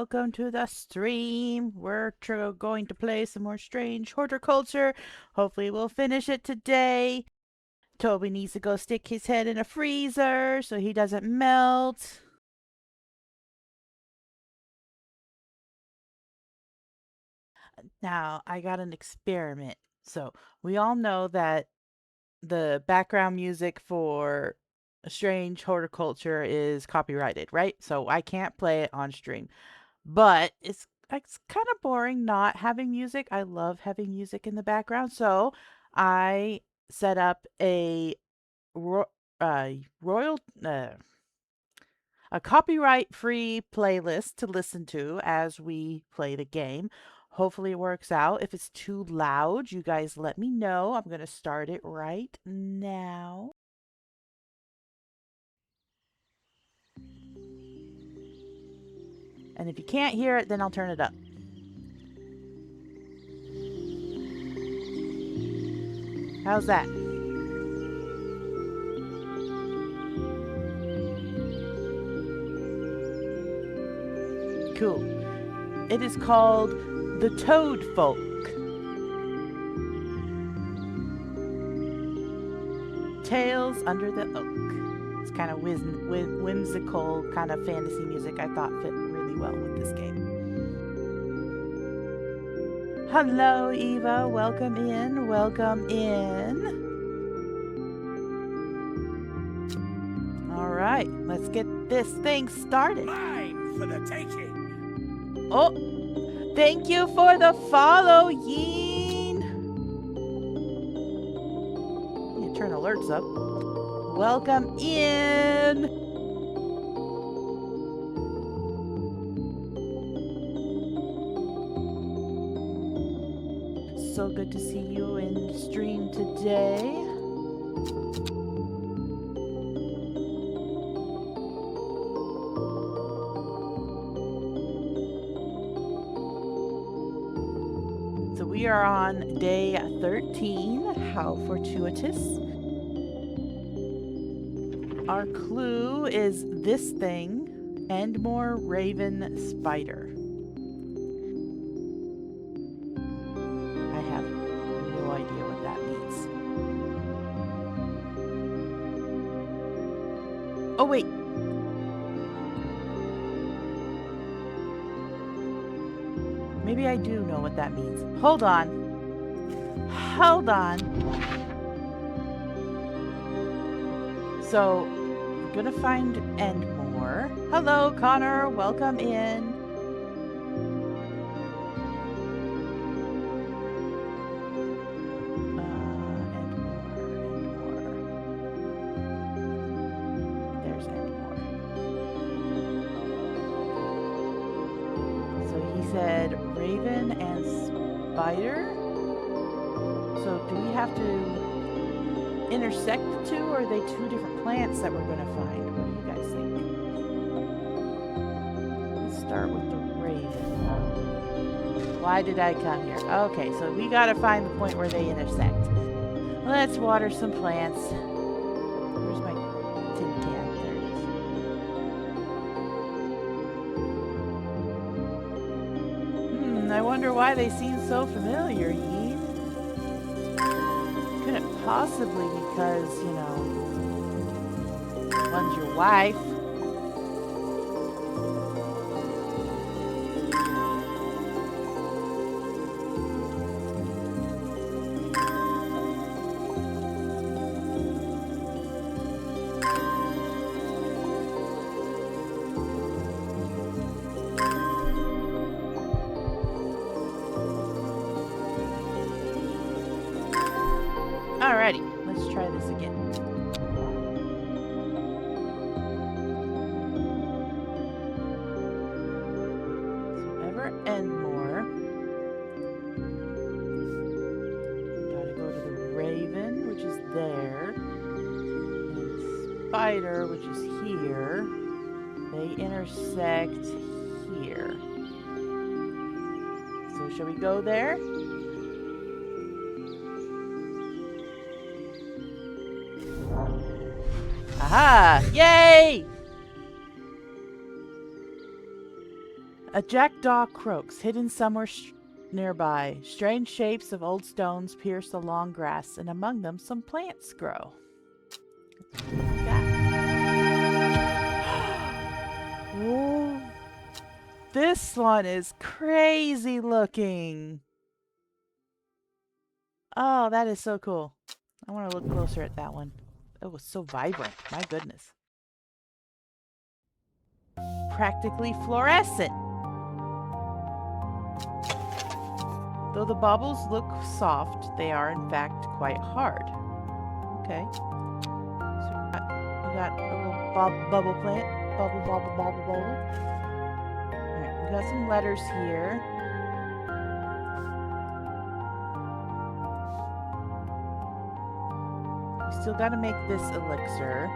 welcome to the stream. We're going to play some more Strange Horticulture. Hopefully we'll finish it today. Toby needs to go stick his head in a freezer so he doesn't melt. Now, I got an experiment. So, we all know that the background music for Strange Horticulture is copyrighted, right? So, I can't play it on stream. But it's kind of boring not having music. I love having music in the background. So I set up ro- royal a copyright-free playlist to listen to as we play the game. Hopefully it works out. If it's too loud, you guys let me know. I'm going to start it right now. And if you can't hear it, then I'll turn it up. How's that? Cool. It is called The Toad Folk. Tales Under the Oak. It's kind of whimsical, kind of fantasy music I thought fit really well with this game. Hello, Eva. Welcome in. Welcome in. All right, let's get this thing started. Mine for the taking. Oh, thank you for the follow, Yeen. You turn alerts up. Welcome in. So good to see you in stream today. So we are on day 13. How fortuitous. Our clue is this thing, Endmore Raven Spider. I have no idea what that means. Oh, wait. Maybe I do know what that means. Hold on. Hold on. So, we're gonna find Endmore. Hello, Connor. Welcome in. There's Endmore. So he said Raven and Spider. So do we have to intersect the two, or are they two different plants that we're going to find? What do you guys think? Let's start with the Raven. Why did I come here? Okay, so we got to find the point where they intersect. Let's water some plants. Where's my tin can? There it is. I wonder why they seem so familiar, Yee. Couldn't possibly because, you know, one's your wife. Alrighty, let's try this again. So ever Endmore. Gotta go to the Raven, which is there. And Spider, which is here. They intersect here. So shall we go there? Aha! Yay! A jackdaw croaks, hidden somewhere nearby. Strange shapes of old stones pierce the long grass, and among them some plants grow. Oh, this one is crazy looking. Oh, that is so cool. I want to look closer at that one. It was so vibrant. My goodness. Practically fluorescent. Though the bubbles look soft, they are in fact quite hard. Okay. So we got a little bubble plant. Bubble, bubble, bubble, bubble. Alright, we got some letters here. We still gotta make this elixir.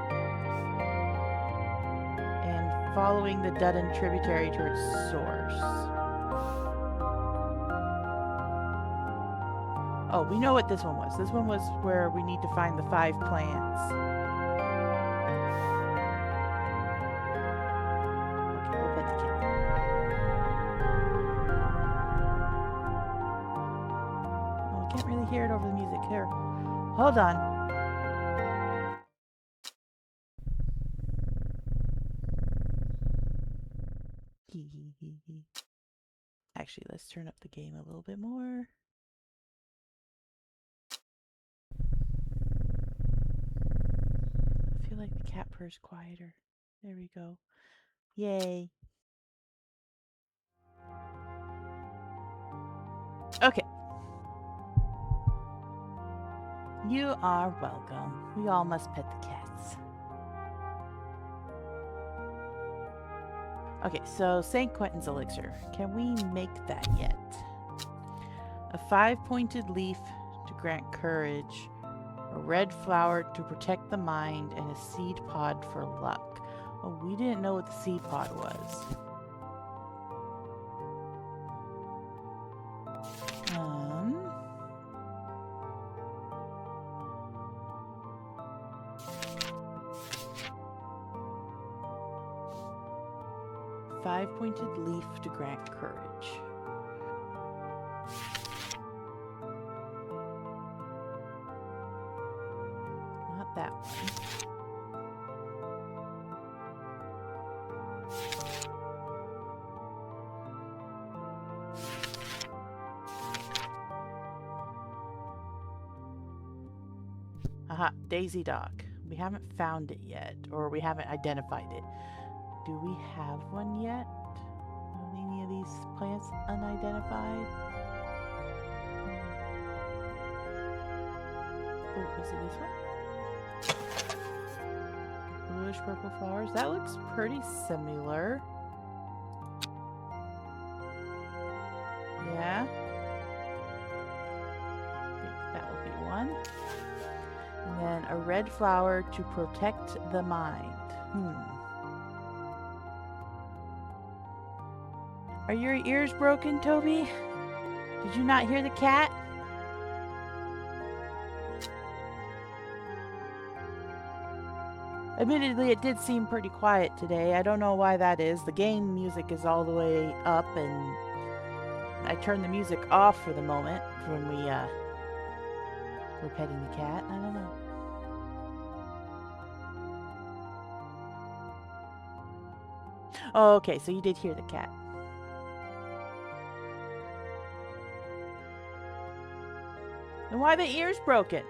And following the Dudden tributary to its source. Oh, we know what this one was. This one was where we need to find the 5 plants. Okay, we'll pet the cat. Oh, I can't really hear it over the music. Here. Hold on. Actually, let's turn up the game a little bit more. I feel like the cat purr's quieter. There we go. Yay. Okay. You are welcome. We all must pet the cats. Okay, so St. Quentin's elixir. Can we make that yet? A 5-pointed leaf to grant courage, a red flower to protect the mind, and a seed pod for luck. Oh, we didn't know what the seed pod was. 5-pointed leaf to grant courage. Not that one. Aha, Daisy Dock. We haven't found it yet, or we haven't identified it. Do we have one yet? Are any of these plants unidentified? Oh, is it this one? Bluish purple flowers. That looks pretty similar. Yeah. I think that would be one. And then a red flower to protect the mind. Are your ears broken, Toby? Did you not hear the cat? Admittedly, it did seem pretty quiet today. I don't know why that is. The game music is all the way up, and I turned the music off for the moment when we were petting the cat. I don't know. Oh, okay, so you did hear the cat. Then why are the ears broken?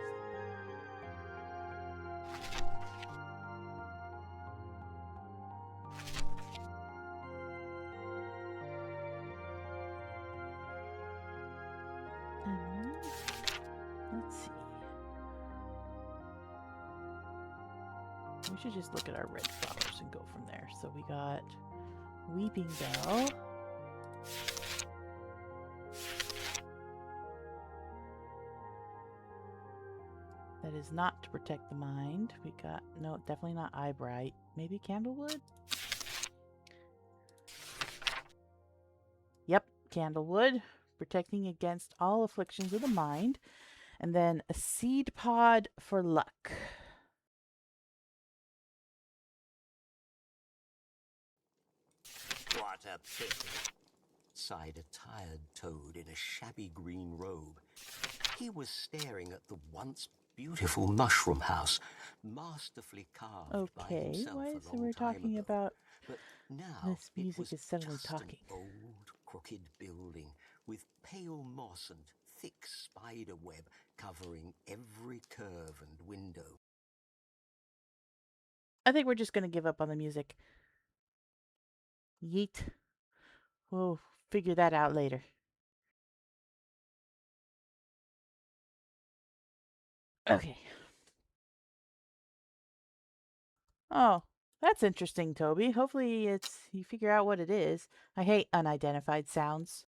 Let's see. We should just look at our red flowers and go from there. So we got Weeping Bell. That is not to protect the mind. We got, no, definitely not Eyebright. Maybe Candlewood? Yep, Candlewood. Protecting against all afflictions of the mind. And then a seed pod for luck. What a pity. outside a tired toad in a shabby green robe. He was staring at the once beautiful mushroom house, masterfully carved by Okay, himself why a is it long we're time talking ago. about But now this it music was is suddenly just an talking? old, crooked building with pale moss and thick spider web covering every curve and window. I think we're just gonna give up on the music. Yeet. We'll figure that out later. Okay. Oh, that's interesting, Toby. Hopefully you figure out what it is. I hate unidentified sounds.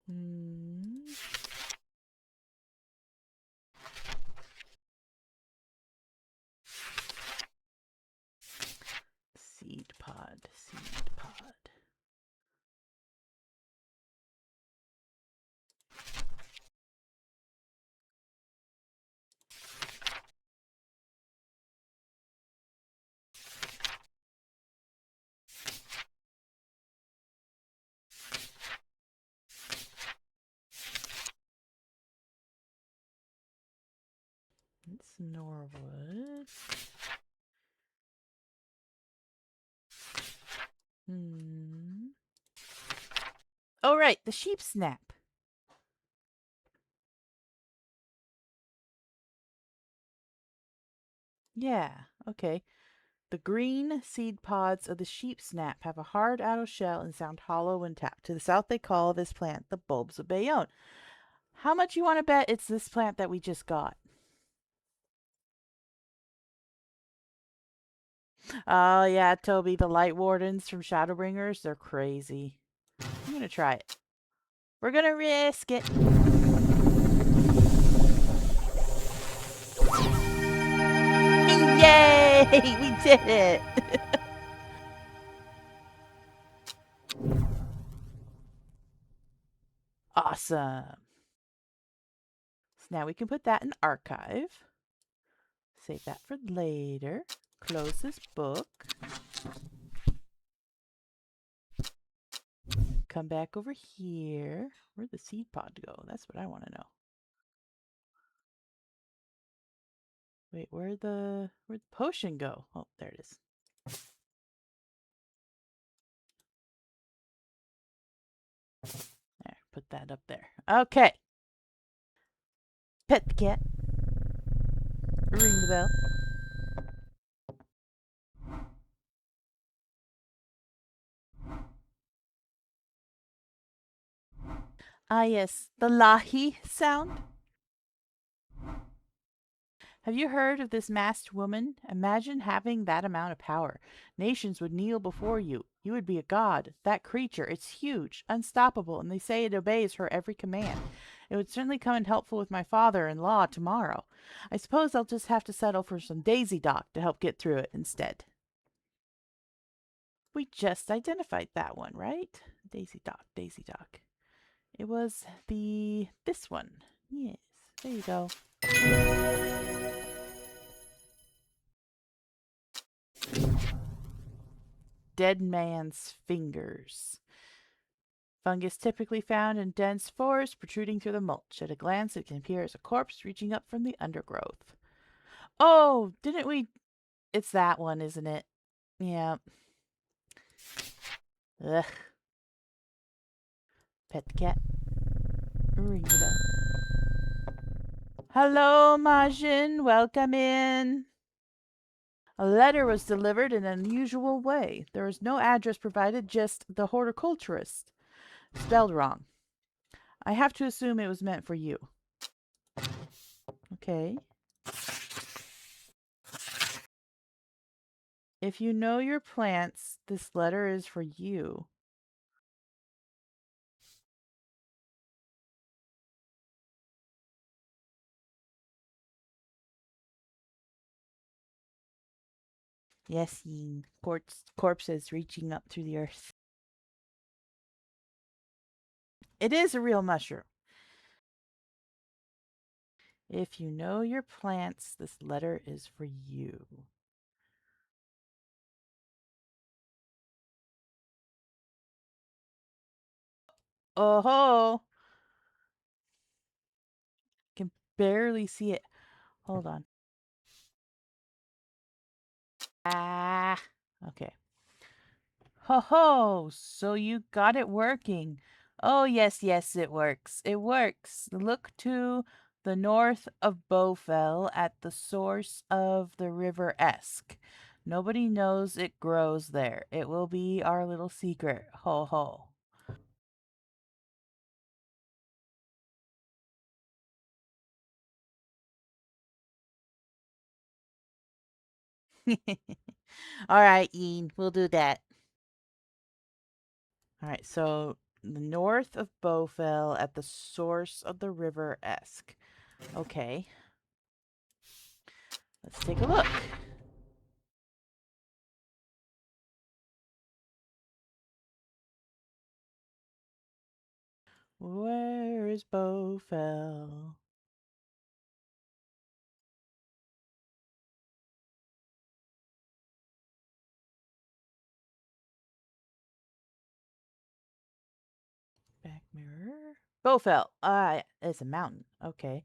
Hmm. Seed pod, seed pod. It's Norwood. Hmm. Oh, right, the sheep snap. Yeah, okay. The green seed pods of the sheep snap have a hard outer shell and sound hollow when tapped. To the south, they call this plant the bulbs of Bayonne. How much you want to bet it's this plant that we just got? Oh, yeah, Toby, the light wardens from Shadowbringers, they're crazy. I'm going to try it. We're going to risk it. Yay! We did it! Awesome. So now we can put that in archive. Save that for later. Close this book. Come back over here. Where'd the seed pod go? That's what I want to know. Wait, where'd the potion go? Oh, there it is. There, put that up there. Okay. Pet the cat. Ring the bell. Ah, yes, the lahi sound. Have you heard of this masked woman? Imagine having that amount of power. Nations would kneel before you. You would be a god. That creature, it's huge, unstoppable, and they say it obeys her every command. It would certainly come in helpful with my father-in-law tomorrow. I suppose I'll just have to settle for some Daisy Dock to help get through it instead. We just identified that one, right? Daisy Dock, Daisy Dock. It was this one. Yes, there you go. Dead man's fingers. Fungus typically found in dense forests protruding through the mulch. At a glance, it can appear as a corpse reaching up from the undergrowth. Oh, didn't we? It's that one, isn't it? Yeah. Ugh. Pet the cat. Ring the bell. Hello, Majin. Welcome in. A letter was delivered in an unusual way. There was no address provided, just the horticulturist. Spelled wrong. I have to assume it was meant for you. Okay. If you know your plants, this letter is for you. Yes, Ying. Corpses reaching up through the earth. It is a real mushroom. If you know your plants, this letter is for you. Oh ho! Can barely see it. Hold on. Ah. Okay. Ho ho! So you got it working. Oh, yes, yes, it works. It works. Look to the north of Bowfell at the source of the river Esk. Nobody knows it grows there. It will be our little secret. Ho ho. All right, Ian, we'll do that. All right, so the north of Bowfell at the source of the river Esk. Okay, let's take a look. Where is Bowfell? Back mirror. Bowfell. Ah, it's a mountain. Okay.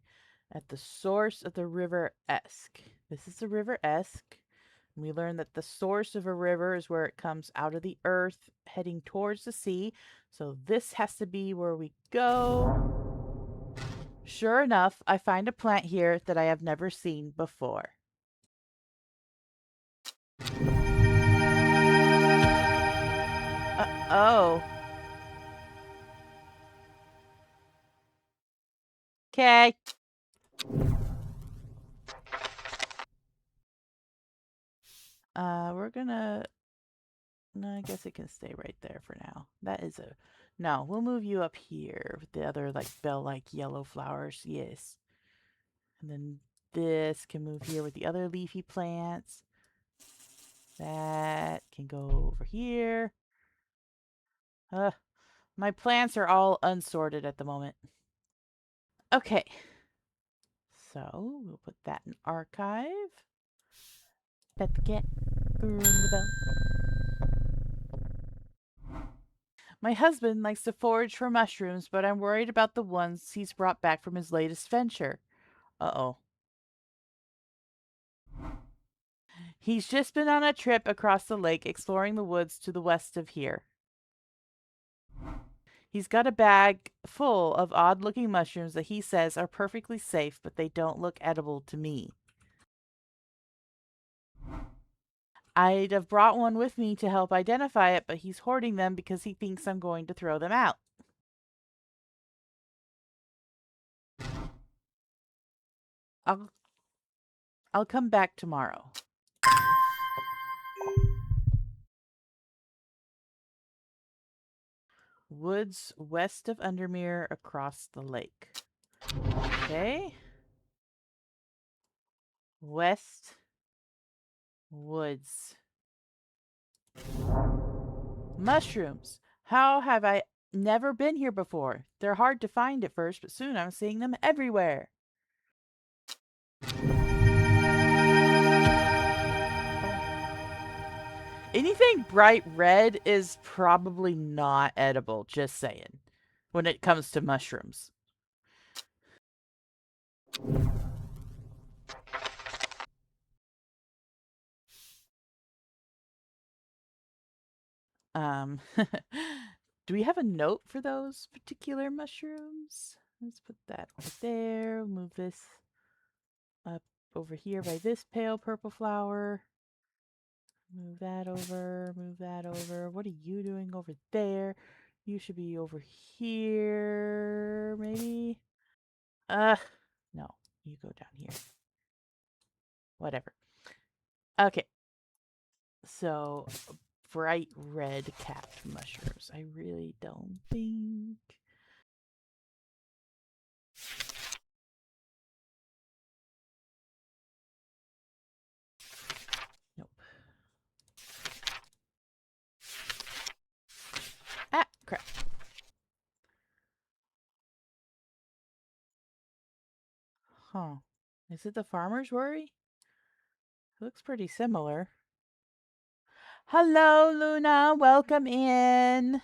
At the source of the river Esk. This is the river Esk. We learned that the source of a river is where it comes out of the earth, heading towards the sea. So this has to be where we go. Sure enough, I find a plant here that I have never seen before. Oh. Okay. We're gonna. No, I guess it can stay right there for now. That is a. No, we'll move you up here with the other like bell-like yellow flowers. Yes. And then this can move here with the other leafy plants. That can go over here. My plants are all unsorted at the moment. Okay. So we'll put that in archive. Pet the cat. Ring the bell. My husband likes to forage for mushrooms, but I'm worried about the ones he's brought back from his latest venture. Uh-oh. He's just been on a trip across the lake exploring the woods to the west of here. He's got a bag full of odd-looking mushrooms that he says are perfectly safe, but they don't look edible to me. I'd have brought one with me to help identify it, but he's hoarding them because he thinks I'm going to throw them out. I'll I'll come back tomorrow. Woods west of Undermere across the lake. Okay. West woods. Mushrooms. How have I never been here before? They're hard to find at first, but soon I'm seeing them everywhere. Anything bright red is probably not edible, just saying, when it comes to mushrooms. Do we have a note for those particular mushrooms? Let's put that over there. Move this up over here by this pale purple flower. Move that over. Move that over. What are you doing over there? You should be over here, maybe? No. You go down here. Whatever. Okay. So, bright red capped mushrooms. I really don't think. Nope. Ah, crap. Huh. Is it the farmer's worry? Looks pretty similar. Hello, Luna. Welcome in.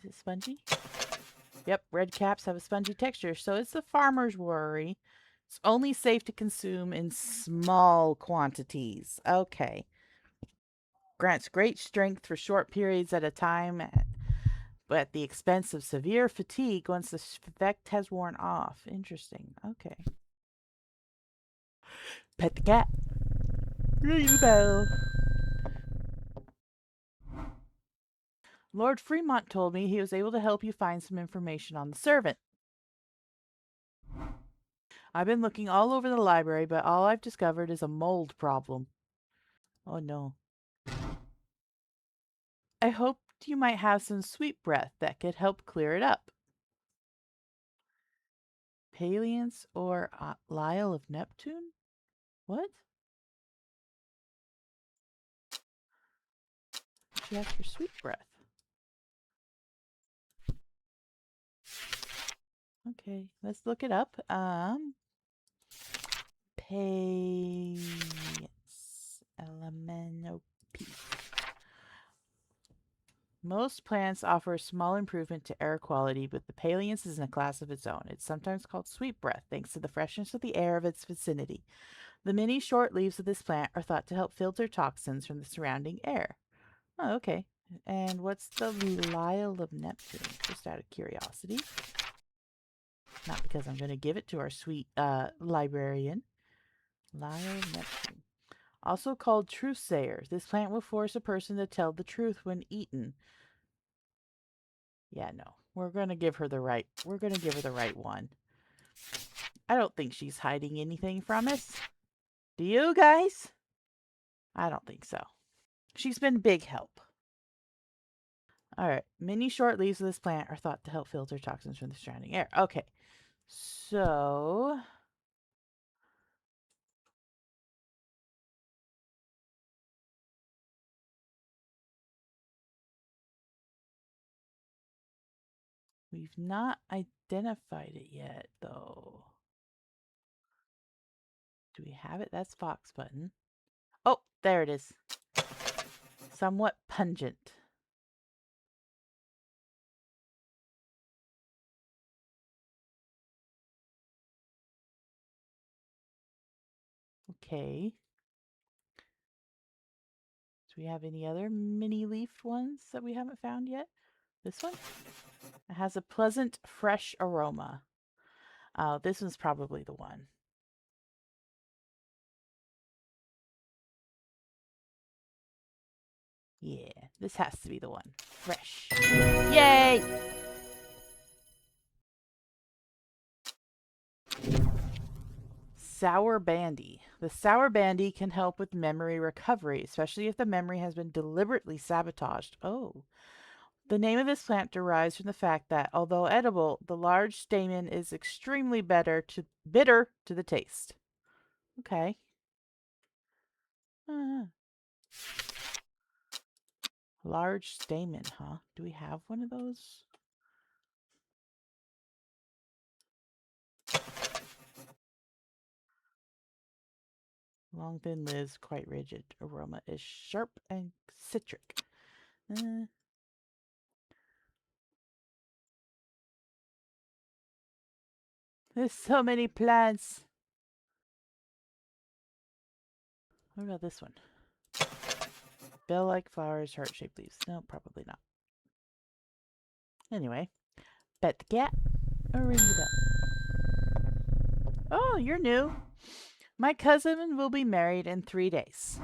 Is it spongy? Yep, red caps have a spongy texture, so it's the farmer's worry. It's only safe to consume in small quantities. Okay. Grants great strength for short periods at a time, but at the expense of severe fatigue once the effect has worn off. Interesting. Okay. Pet the cat. Ring the bell. Lord Fremont told me he was able to help you find some information on the servant. I've been looking all over the library, but all I've discovered is a mold problem. Oh no. I hoped you might have some sweet breath that could help clear it up. Paliance or Lyle of Neptune? What? She asked for sweet breath. Okay, let's look it up. Paliance Elemento P. Most plants offer a small improvement to air quality, but the Paliance is in a class of its own. It's sometimes called sweet breath, thanks to the freshness of the air of its vicinity. The many short leaves of this plant are thought to help filter toxins from the surrounding air. Oh, okay. And what's the Lyle of Neptune? Just out of curiosity. Not because I'm going to give it to our sweet librarian. Lyle of Neptune. Also called truth sayer. This plant will force a person to tell the truth when eaten. Yeah, no. We're going to give her the right. We're going to give her the right one. I don't think she's hiding anything from us. Do you guys? I don't think so. She's been big help. All right. Many short leaves of this plant are thought to help filter toxins from the surrounding air. Okay. So we've not identified it yet, though. Do we have it? That's Fox button. Oh, there it is. Somewhat pungent. Okay. Do we have any other mini leaf ones that we haven't found yet? This one? It has a pleasant, fresh aroma. Oh, this one's probably the one. Yeah, this has to be the one. Fresh. Yay! Sour Bandy. The Sour Bandy can help with memory recovery, especially if the memory has been deliberately sabotaged. Oh. The name of this plant derives from the fact that, although edible, the large stamen is extremely bitter to the taste. Okay. Uh, large stamen, huh? Do we have one of those? Long, thin leaves, quite rigid. Aroma is sharp and citric. There's so many plants. What about this one? Bell-like flowers, heart-shaped leaves. No, probably not. Anyway, pet the cat or ring the bell. Oh, you're new. My cousin will be married in 3 days.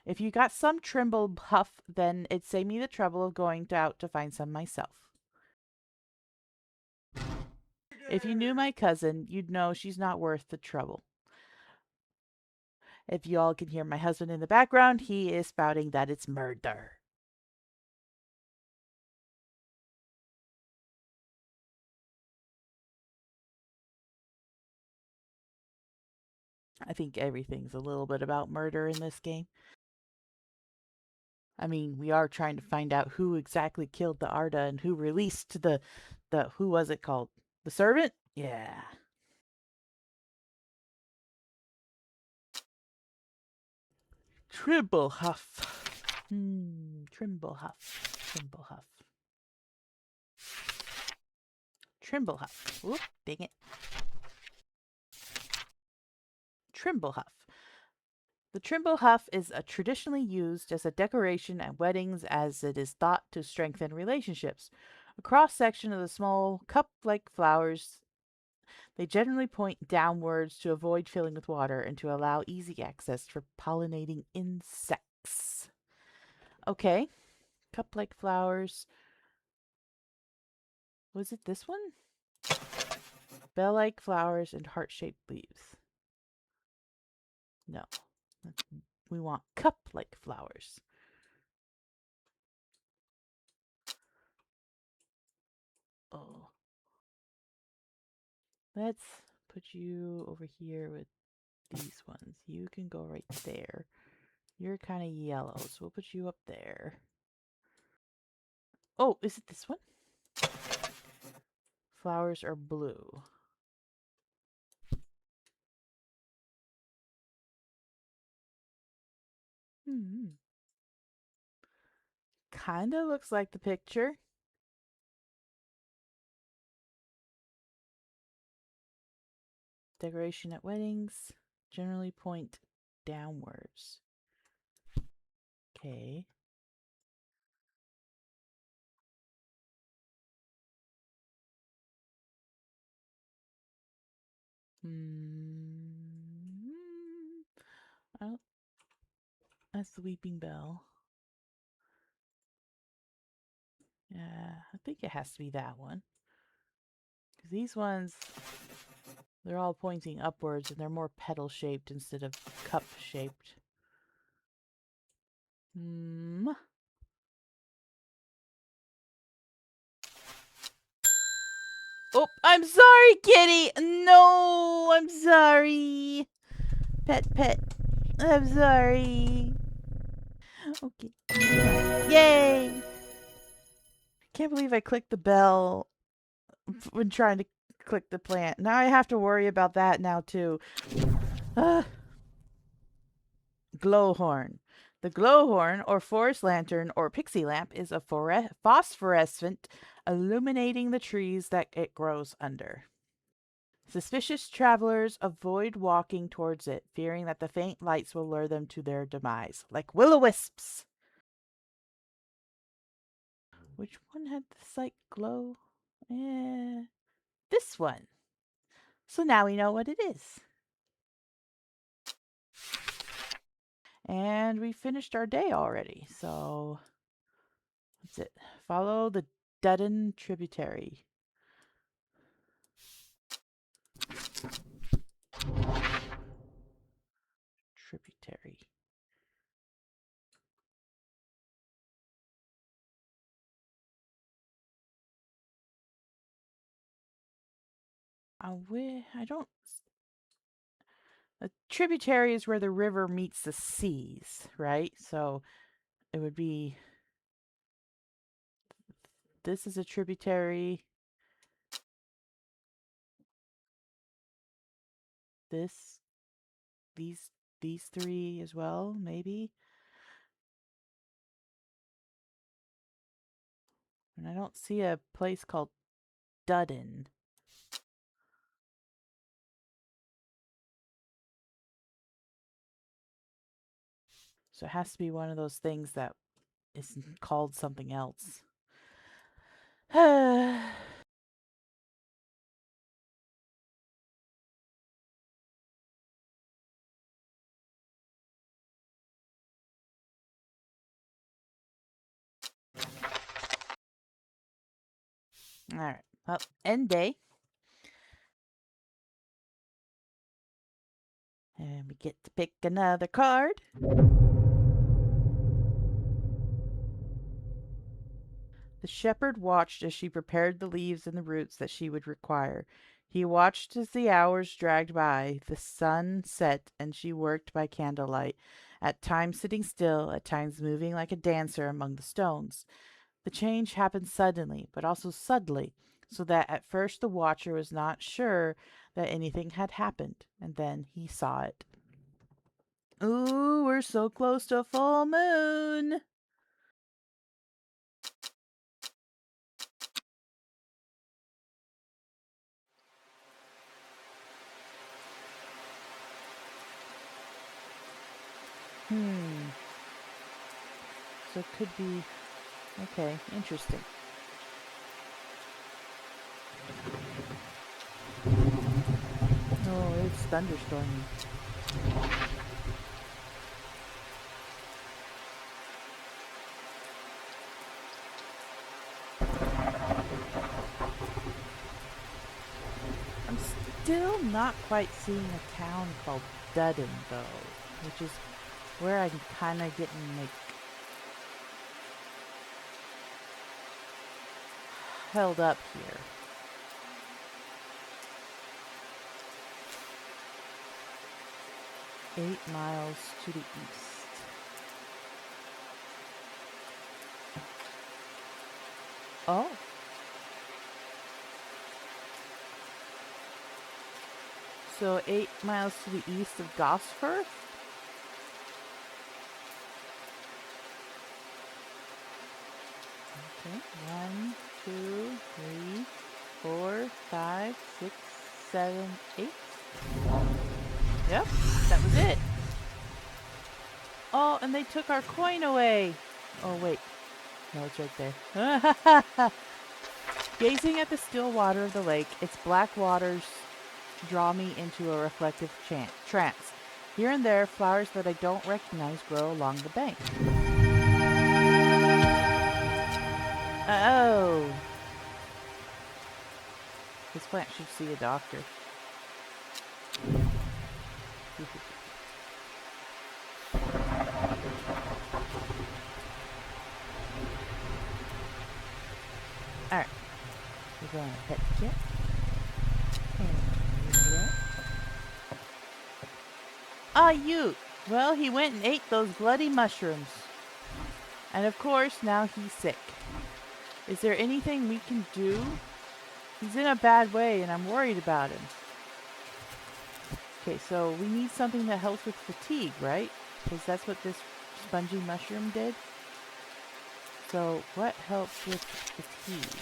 If you got some trimble huff, then it'd save me the trouble of going out to find some myself. If you knew my cousin, you'd know she's not worth the trouble. If you all can hear my husband in the background, he is spouting that it's murder. I think everything's a little bit about murder in this game. I mean, we are trying to find out who exactly killed the Arda and who released the who was it called? The servant? Yeah. Trimblehuff. Trimblehuff. Trimblehuff. Trimblehuff. Whoop, dang it. Trimblehuff. The Trimblehuff is traditionally used as a decoration at weddings as it is thought to strengthen relationships. A cross section of the small cup like flowers, they generally point downwards to avoid filling with water and to allow easy access for pollinating insects. Okay, cup like flowers. Was it this one? Bell like flowers and heart shaped leaves. No, we want cup like flowers. Oh, let's put you over here with these ones. You can go right there. You're kind of yellow, so we'll put you up there. Oh, is it this one? Flowers are blue. Hmm. Kind of looks like the picture. Decoration at weddings generally point downwards. Okay. Hmm. Oh, that's the Weeping Bell. Yeah, I think it has to be that one. Because these ones, they're all pointing upwards and they're more petal shaped instead of cup shaped. Hmm. Oh, I'm sorry, kitty. No, I'm sorry. Pet. I'm sorry. Okay. Yay! Can't believe I clicked the bell when trying to click the plant. Now I have to worry about that now too. Ah, glowhorn. The glowhorn, or forest lantern, or pixie lamp, is a phosphorescent illuminating the trees that it grows under. Suspicious travelers avoid walking towards it, fearing that the faint lights will lure them to their demise, like will-o-wisps. Which one had this like glow? Eh, this one. So now we know what it is. And we finished our day already. So that's it. Follow the Dudden tributary. Tributary. I don't. A tributary is where the river meets the seas, right? So it would be. This is a tributary. This, these, these three as well, maybe. And I don't see a place called Dudden. So it has to be one of those things that is called something else. All right. Well, end day. And we get to pick another card. The shepherd watched as she prepared the leaves and the roots that she would require. He watched as the hours dragged by. The sun set, and she worked by candlelight, at times sitting still, at times moving like a dancer among the stones. The change happened suddenly, but also subtly, so that at first the watcher was not sure that anything had happened, and then he saw it. Ooh, we're so close to full moon. Hmm. So it could be... Okay, interesting. Oh, it's thunderstorming. I'm still not quite seeing a town called Dudden, though, which is where I'm kind of getting, like, held up here. Eight miles to the east. Oh. So 8 miles to the east of Gosforth? Okay. 1, 2, 3, 4, 5, 6, 7, 8. Yep, that was it. Oh, and they took our coin away. Oh, wait. No, it's right there. Gazing at the still water of the lake, its black waters draw me into a reflective trance. Here and there, flowers that I don't recognize grow along the bank. Oh. This plant should see a doctor. Alright. We're going to pet the jet. Ah, you! Well, he went and ate those bloody mushrooms. And of course, now he's sick. Is there anything we can do? He's in a bad way, and I'm worried about him. Okay, so we need something that helps with fatigue, right? Because that's what this spongy mushroom did. So, what helps with fatigue?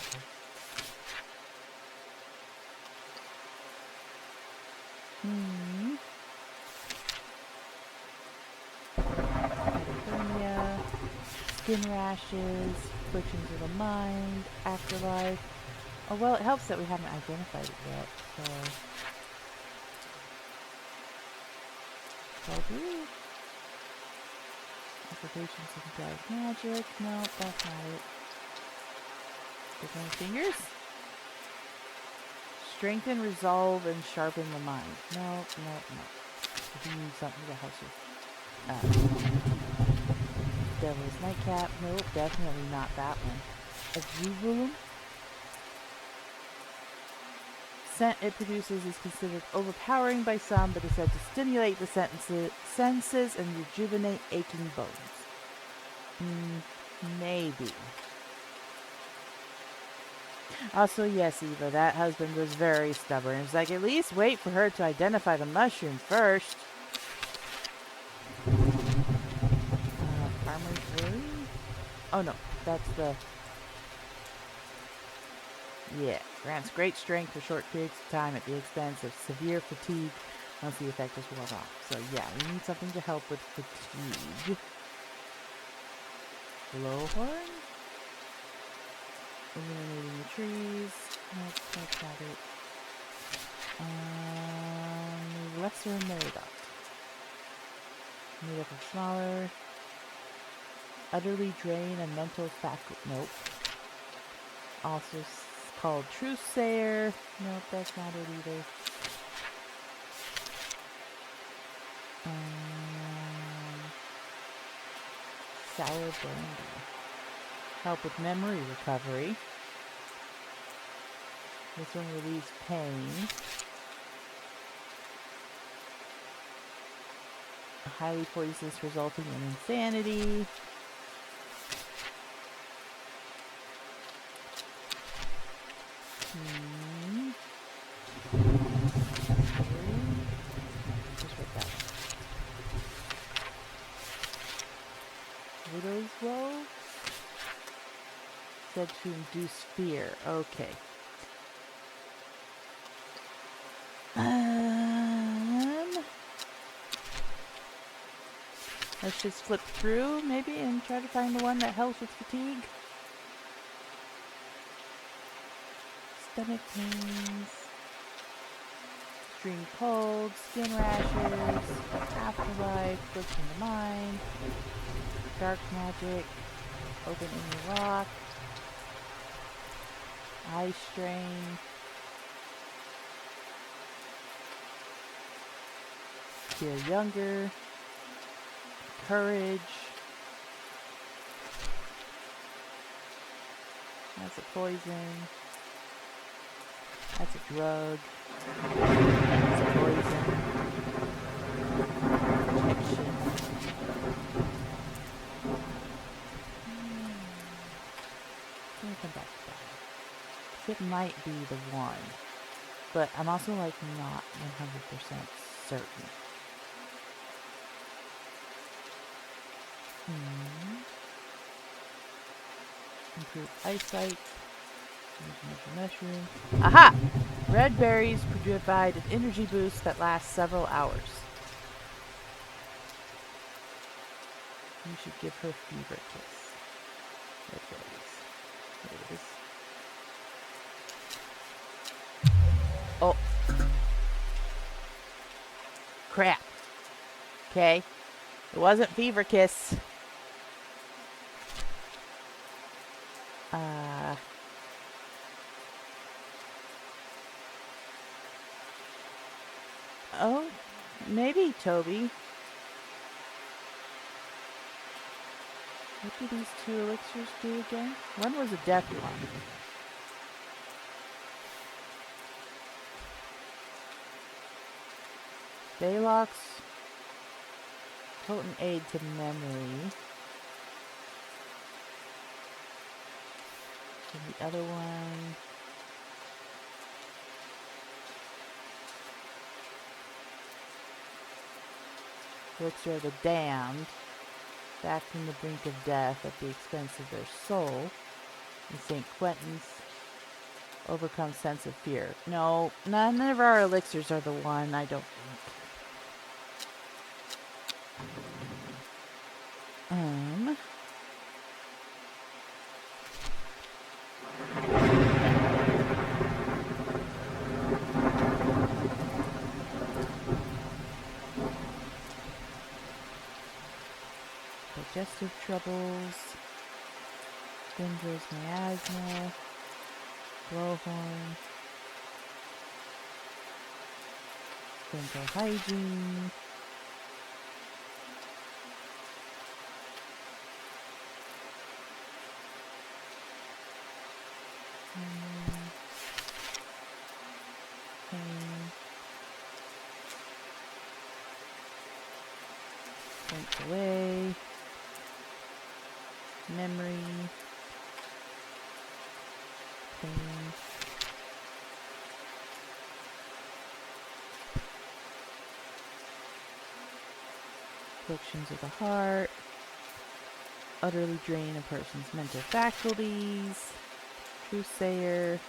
Hypothermia, skin rashes, afflictions of the mind, afterlife. Oh, well, it helps that we haven't identified it yet, so... Well, applications of dark magic. No, that's not it. Different fingers? Strengthen, resolve, and sharpen the mind. No. We need something to help you. Devil's Nightcap. Nope, definitely not that one. A Vuvulum. Scent it produces is considered overpowering by some, but is said to stimulate the senses and rejuvenate aching bones. Maybe. Also, yes, Eva, that husband was very stubborn. It's like, at least wait for her to identify the mushroom first. Farmer's Worry? Oh, no. That's the... Yeah. Grants great strength for short periods of time at the expense of severe fatigue once the effect is worn off. So, yeah, we need something to help with fatigue. Blowhorn? Illuminating the trees. Nope, that's not it. Lesser Meridot. Made up of smaller. Utterly drain a mental faculty. Nope. Also called Truthsayer. Nope, that's not it either. Sour Brandy. Help with memory recovery. This one relieves pain. Highly poisonous, resulting in insanity. Just write that one. Widow's Woe? Said to induce fear. Okay. Let's just flip through, maybe, and try to find the one that helps with fatigue. Stomach pains. Extreme cold, skin rashes, afterlife, glitch in the mind, dark magic, open any lock, eye strain, feel younger, courage, that's a poison, that's a drug, that's a poison, protection. Let me come back to that. It might be the one, but I'm also like not 100% certain. Improve eyesight. Mushroom. Aha! Red berries provide an energy boost that lasts several hours. You should give her fever kiss. Red berries. There it is. Oh. Crap. Okay. It wasn't fever kiss. Oh, maybe, Toby. What do these 2 elixirs do again? One was a death one. Baylock's potent aid to memory. And the other one... Elixir of the Damned. Back from the brink of death at the expense of their soul. And St. Quentin's overcome sense of fear. No, none of our elixirs are the one, I don't think. Digestive troubles, dangerous miasma, blowhorn, dental hygiene, pain, strength away, memory, pain, afflictions of the heart, utterly drain a person's mental faculties, truthsayer,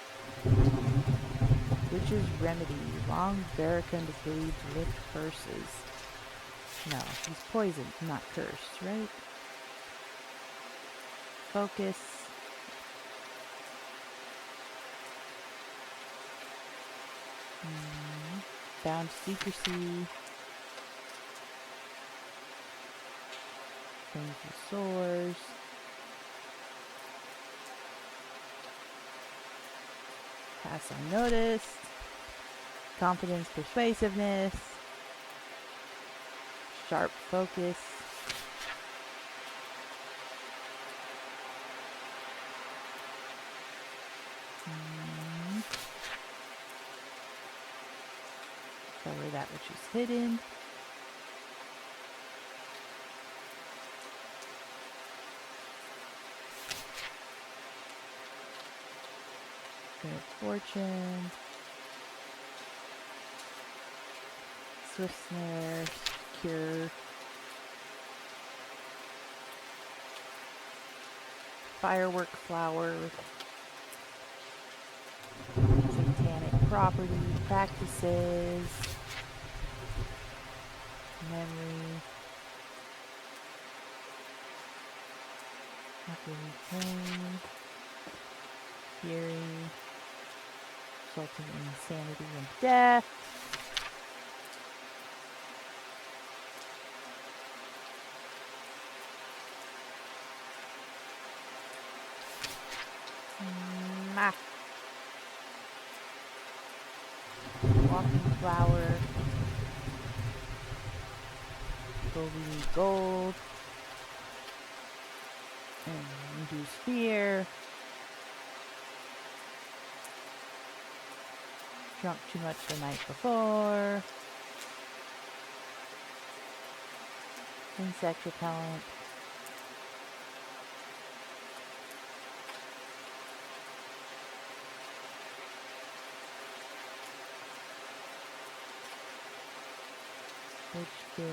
witch's remedy, long barricade believes lift curses. No, he's poisoned, not cursed, right? Focus. Bound secrecy. Painful sores. Pass unnoticed. Confidence, persuasiveness. Sharp focus. Cover that which is hidden. Good fortune. Swift snare. Cure. Firework flower. Satanic property. Practices. Memory. Happily pain, fury, resulting in insanity and death. Ah. Walking flower. Gold, we need gold. And induce fear. Drunk too much the night before. Insect repellent. Which gives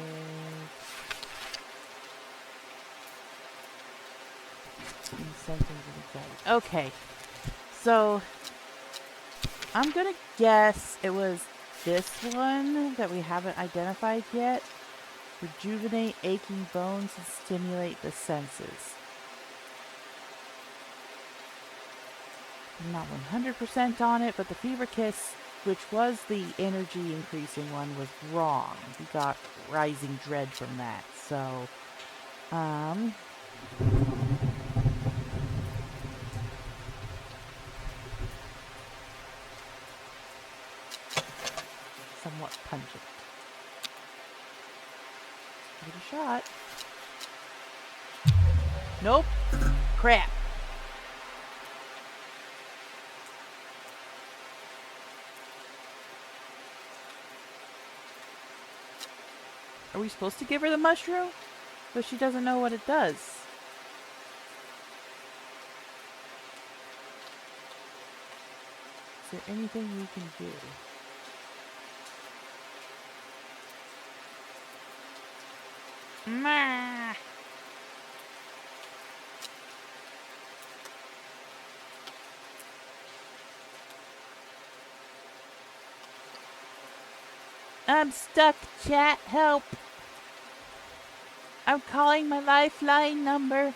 incentives and anxiety. Okay, so I'm gonna guess it was this one that we haven't identified yet. Rejuvenate aching bones and stimulate the senses. I'm not 100% on it, but the Fever Kiss, which was the energy increasing one, was wrong. We got Rising Dread from that. So, somewhat pungent. Give it a shot. Nope. Crap. Are we supposed to give her the mushroom? But she doesn't know what it does. Is there anything we can do? Meh. I'm stuck, chat. Help. I'm calling my lifeline number.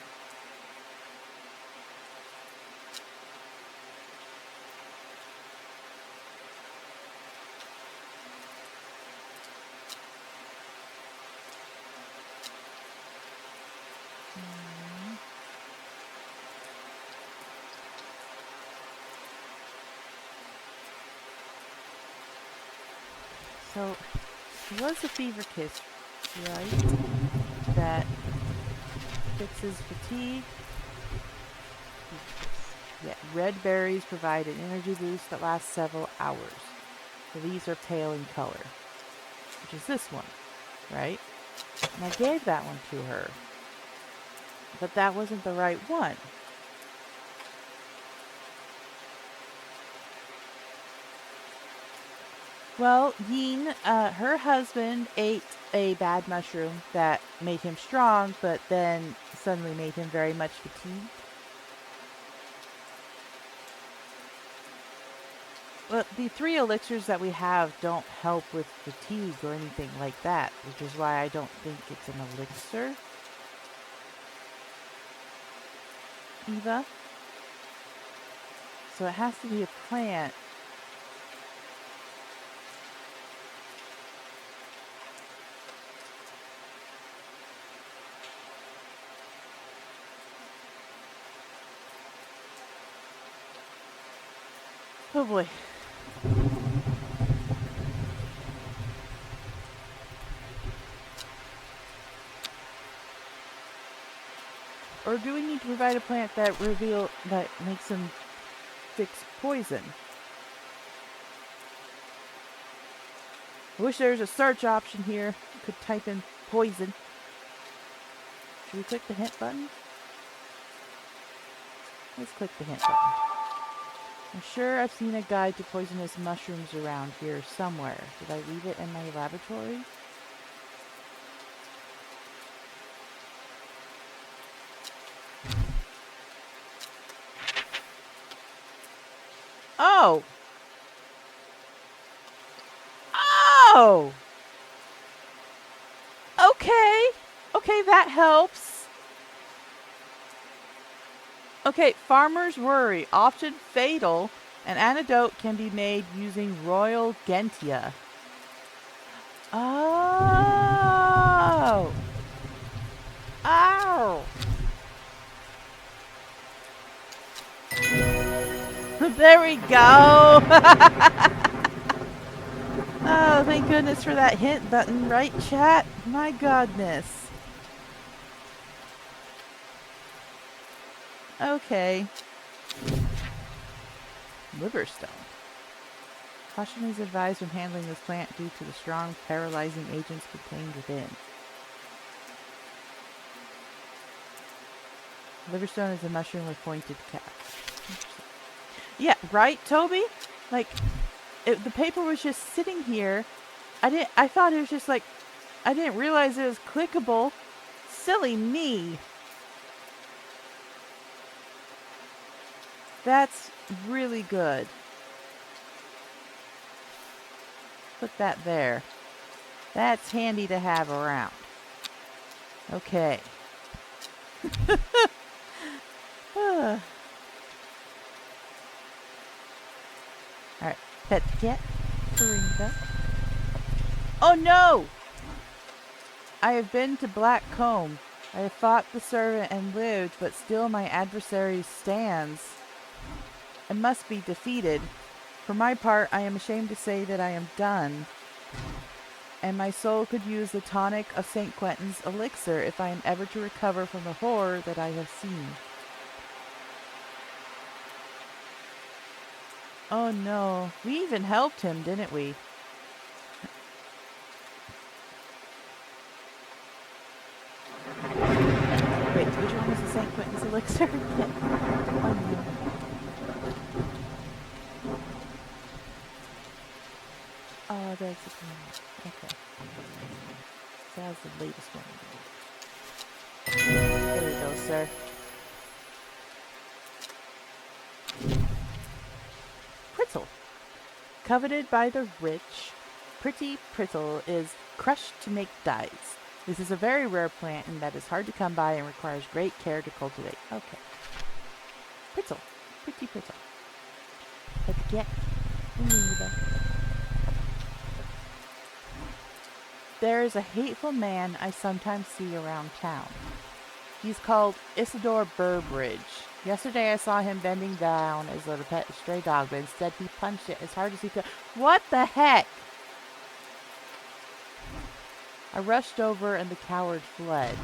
So, it was a Fever Kiss, right? That fixes fatigue. Yeah, red berries provide an energy boost that lasts several hours. So these are pale in color, which is this one, right? And I gave that one to her, but that wasn't the right one. Well, Yin, her husband ate a bad mushroom that made him strong, but then suddenly made him very much fatigued. Well, the 3 elixirs that we have don't help with fatigue or anything like that, which is why I don't think it's an elixir. Eva. So it has to be a plant. Oh boy. Or do we need to provide a plant that makes them fix poison? I wish there was a search option here. You could type in poison. Should we click the hint button? Let's click the hint button. I'm sure I've seen a guide to poisonous mushrooms around here somewhere. Did I leave it in my laboratory? Oh! Oh! Okay. Okay, that helps. Okay, farmers' worry, often fatal. An antidote can be made using royal gentia. Oh! Ow! There we go! Oh, thank goodness for that hint button, right, chat? My goodness. Okay. Liverstone. Caution is advised when handling this plant due to the strong paralyzing agents contained within. Liverstone is a mushroom with pointed caps. Yeah, right, Toby? Like, the paper was just sitting here. I thought it was just like, I didn't realize it was clickable. Silly me. That's really good. Put that there. That's handy to have around. Okay. Alright, pet the cat. Faringa. Oh no! I have been to Black Comb. I have fought the servant and lived, but still my adversary stands. I must be defeated. For my part, I am ashamed to say that I am done. And my soul could use the tonic of St. Quentin's elixir if I am ever to recover from the horror that I have seen. Oh no. We even helped him, didn't we? Wait, which one was the St. Quentin's elixir? Oh no. Oh, that's the one. Okay. So that's the latest one. There we go, sir. Pritzel. Coveted by the rich, pretty Pritzel is crushed to make dyes. This is a very rare plant and that is hard to come by and requires great care to cultivate. Okay. Pritzel. Pretty Pritzel. But get There is a hateful man I sometimes see around town. He's called Isidore Burbridge. Yesterday I saw him bending down as though to pet a stray dog, but instead he punched it as hard as he could. What the heck? I rushed over and the coward fled.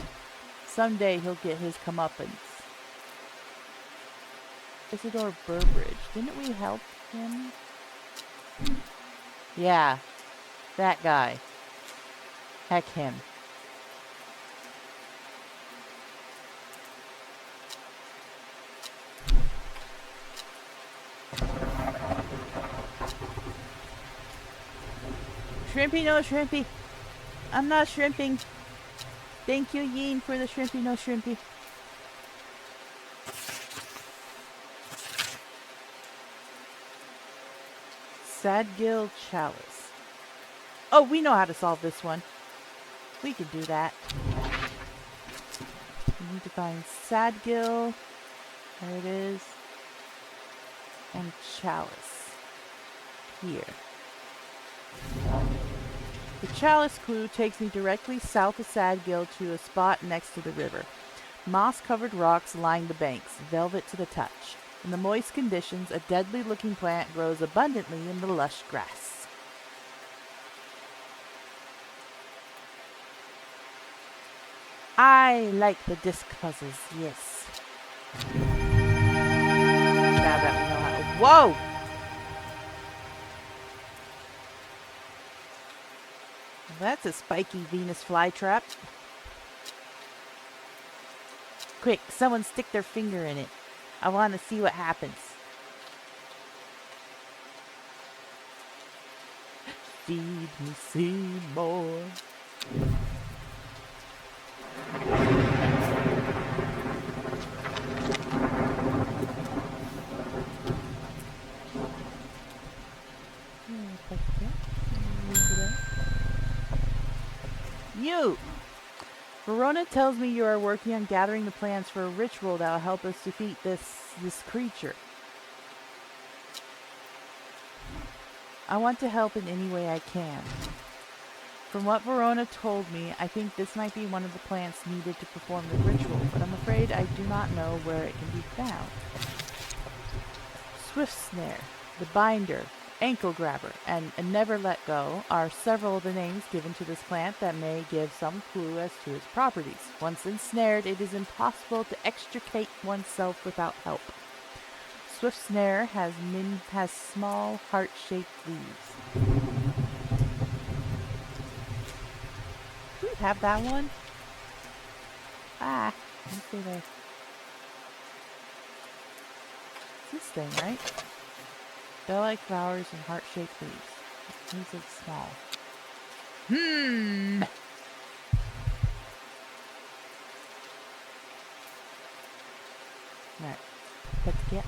Someday he'll get his comeuppance. Isidore Burbridge. Didn't we help him? Yeah. That guy. Heck him. Shrimpy, no shrimpy. I'm not shrimping. Thank you, Yeen, for the shrimpy, no shrimpy. Sadgill Chalice. Oh, we know how to solve this one. We can do that. We need to find Sadgill. There it is. And Chalice. Here. The Chalice clue takes me directly south of Sadgill to a spot next to the river. Moss-covered rocks line the banks, velvet to the touch. In the moist conditions, a deadly-looking plant grows abundantly in the lush grass. I like the disc puzzles, yes. Now that we know how to... Whoa! That's a spiky Venus flytrap. Quick, someone stick their finger in it. I want to see what happens. Feed me Seymour. You! Verona Something tells me you are working on gathering the plans for a ritual that will help us defeat this creature. I want to help in any way I can. From what Verona told me, I think this might be one of the plants needed to perform the ritual, but I'm afraid I do not know where it can be found. Swift Snare, the Binder, Ankle Grabber, and Never Let Go are several of the names given to this plant that may give some clue as to its properties. Once ensnared, it is impossible to extricate oneself without help. Swift Snare has small heart-shaped leaves. Do we have that one? Ah, let me stay there. It's this thing, right? Bell-like flowers and heart-shaped leaves. It means it's small. Alright. Let's get.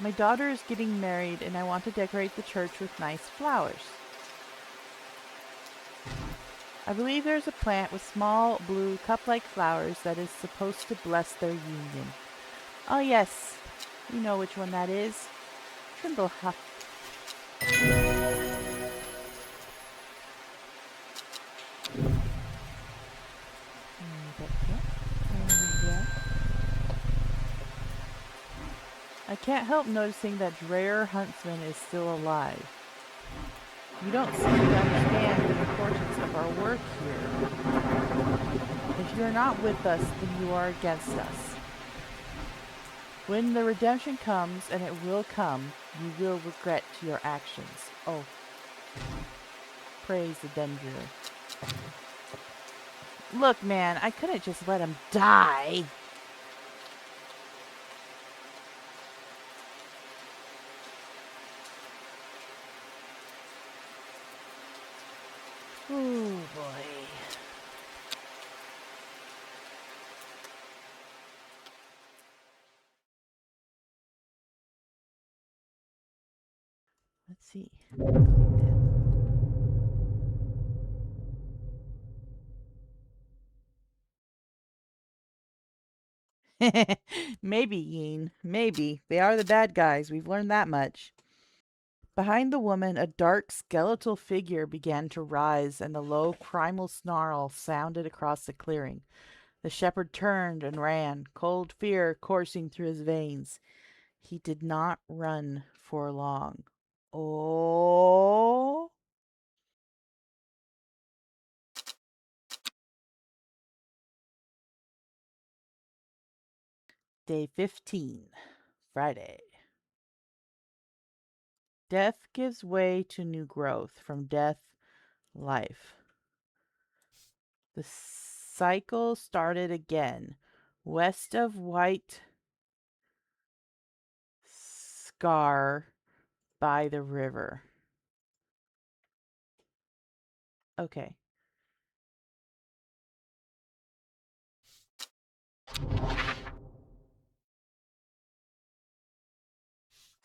My daughter is getting married and I want to decorate the church with nice flowers. I believe there's a plant with small blue cup-like flowers that is supposed to bless their union. Oh yes, you know which one that is. Chillhop. I can't help noticing that Dreyer Huntsman is still alive. You don't seem to understand the importance of our work here. If you're not with us, then you are against us. When the redemption comes, and it will come, you will regret your actions. Oh. Praise the Avenger. Look, man, I couldn't just let him die. Oh, boy. Let's see. Maybe, Yeen. Maybe. They are the bad guys. We've learned that much. Behind the woman, a dark skeletal figure began to rise, and a low primal snarl sounded across the clearing. The shepherd turned and ran, cold fear coursing through his veins. He did not run for long. Oh. Day 15, Friday. Death gives way to new growth. From death, life. The cycle started again. West of White Scar by the river. Okay.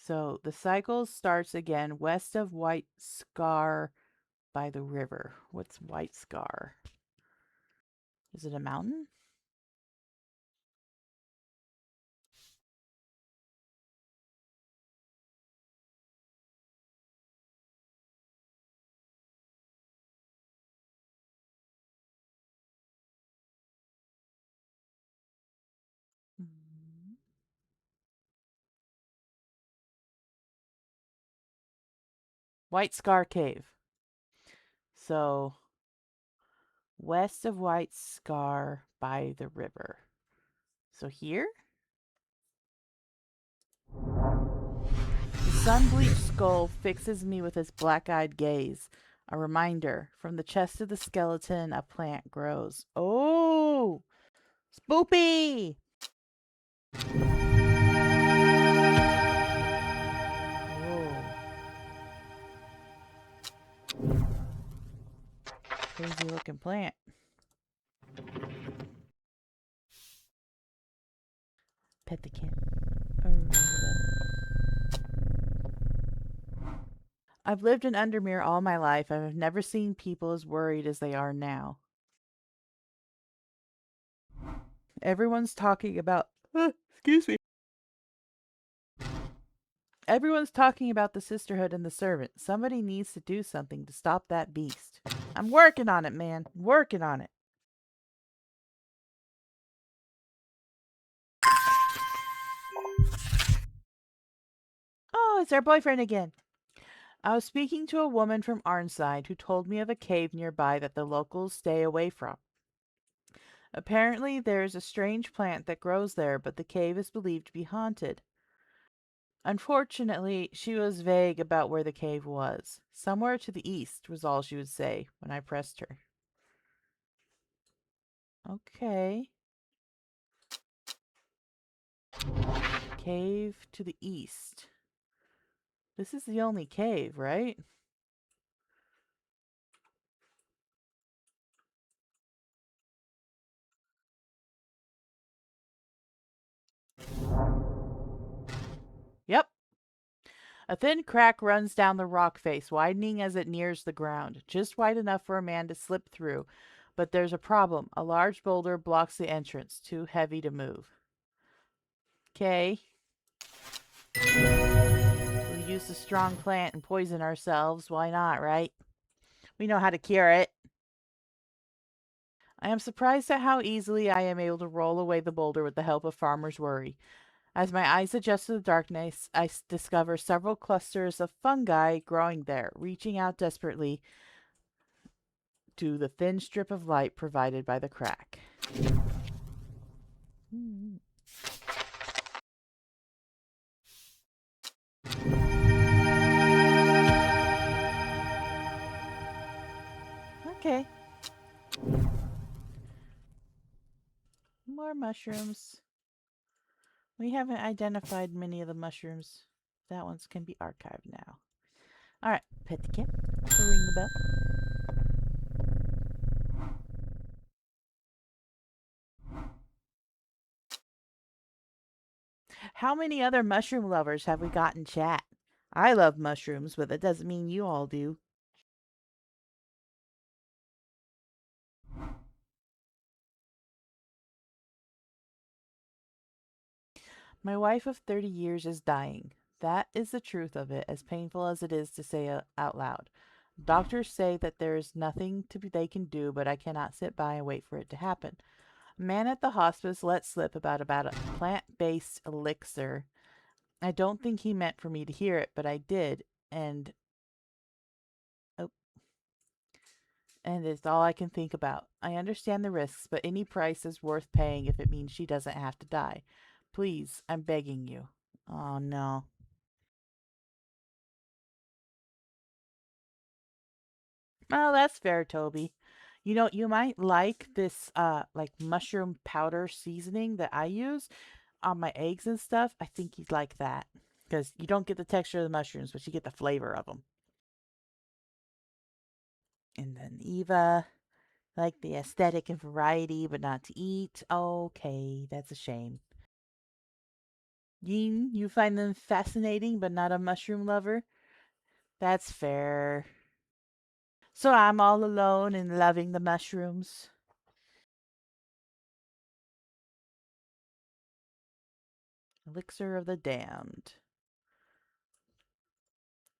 So the cycle starts again west of White Scar by the river. What's White Scar? Is it a mountain? Hmm. White Scar Cave. So west of White Scar by the river. So here? The sun-bleached skull fixes me with his black-eyed gaze. A reminder, from the chest of the skeleton, a plant grows. Oh! Spoopy! Whoa. Crazy looking plant. Pet the cat. I've lived in Undermere all my life. I've never seen people as worried as they are now. Everyone's talking about. Excuse me. Everyone's talking about the sisterhood and the servant. Somebody needs to do something to stop that beast. I'm working on it, man. Working on it. Oh, it's our boyfriend again. I was speaking to a woman from Arnside who told me of a cave nearby that the locals stay away from. Apparently, there is a strange plant that grows there, but the cave is believed to be haunted. Unfortunately, she was vague about where the cave was. Somewhere to the east was all she would say when I pressed her. Okay. Cave to the east. This is the only cave, right? Yep. A thin crack runs down the rock face, widening as it nears the ground, just wide enough for a man to slip through. But there's a problem. A large boulder blocks the entrance, too heavy to move. Okay. We'll use the strong plant and poison ourselves. Why not, right? We know how to cure it. I am surprised at how easily I am able to roll away the boulder with the help of Farmer's Worry. As my eyes adjust to the darkness, I discover several clusters of fungi growing there, reaching out desperately to the thin strip of light provided by the crack. Hmm. Okay. More mushrooms. We haven't identified many of the mushrooms. That ones can be archived now. Alright, pet the cat. Ring the bell. How many other mushroom lovers have we got in chat? I love mushrooms, but that doesn't mean you all do. My wife of 30 years is dying. That is the truth of it, as painful as it is to say out loud. Doctors say that there is nothing they can do, but I cannot sit by and wait for it to happen. A man at the hospice let slip about a plant-based elixir. I don't think he meant for me to hear it, but I did, and oh, and it's all I can think about. I understand the risks, but any price is worth paying if it means she doesn't have to die. Please, I'm begging you. Oh no. Oh, that's fair, Toby. You know, you might like this like mushroom powder seasoning that I use on my eggs and stuff. I think you'd like that because you don't get the texture of the mushrooms, but you get the flavor of them. And then Eva, like the aesthetic and variety, but not to eat. Okay, that's a shame. Ying, you find them fascinating, but not a mushroom lover. That's fair. So I'm all alone and loving the mushrooms. Elixir of the Damned.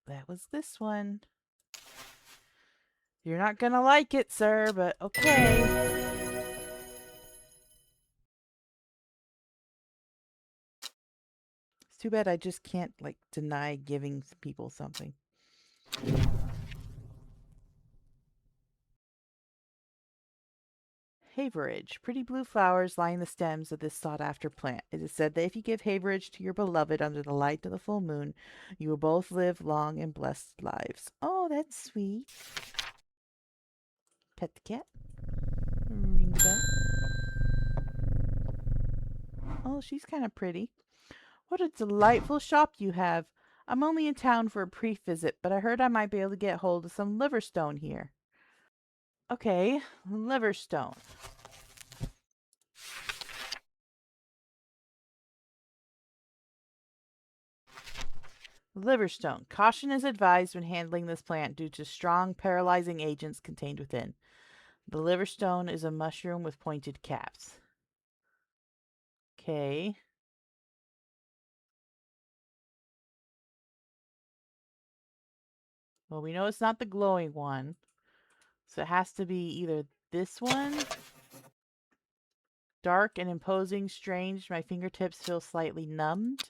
That was this one. You're not gonna like it, sir, but okay. It's too bad I just can't, like, deny giving people something. Haverage. Pretty blue flowers line the stems of this sought-after plant. It is said that if you give haverage to your beloved under the light of the full moon, you will both live long and blessed lives. Oh, that's sweet. Pet the cat. Ring the bell. Oh, she's kind of pretty. What a delightful shop you have. I'm only in town for a brief visit, but I heard I might be able to get hold of some liverstone here. Okay, liverstone. Liverstone. Caution is advised when handling this plant due to strong paralyzing agents contained within. The liverstone is a mushroom with pointed caps. Okay. Well, we know it's not the glowing one. So it has to be either this one. Dark and imposing, strange. My fingertips feel slightly numbed.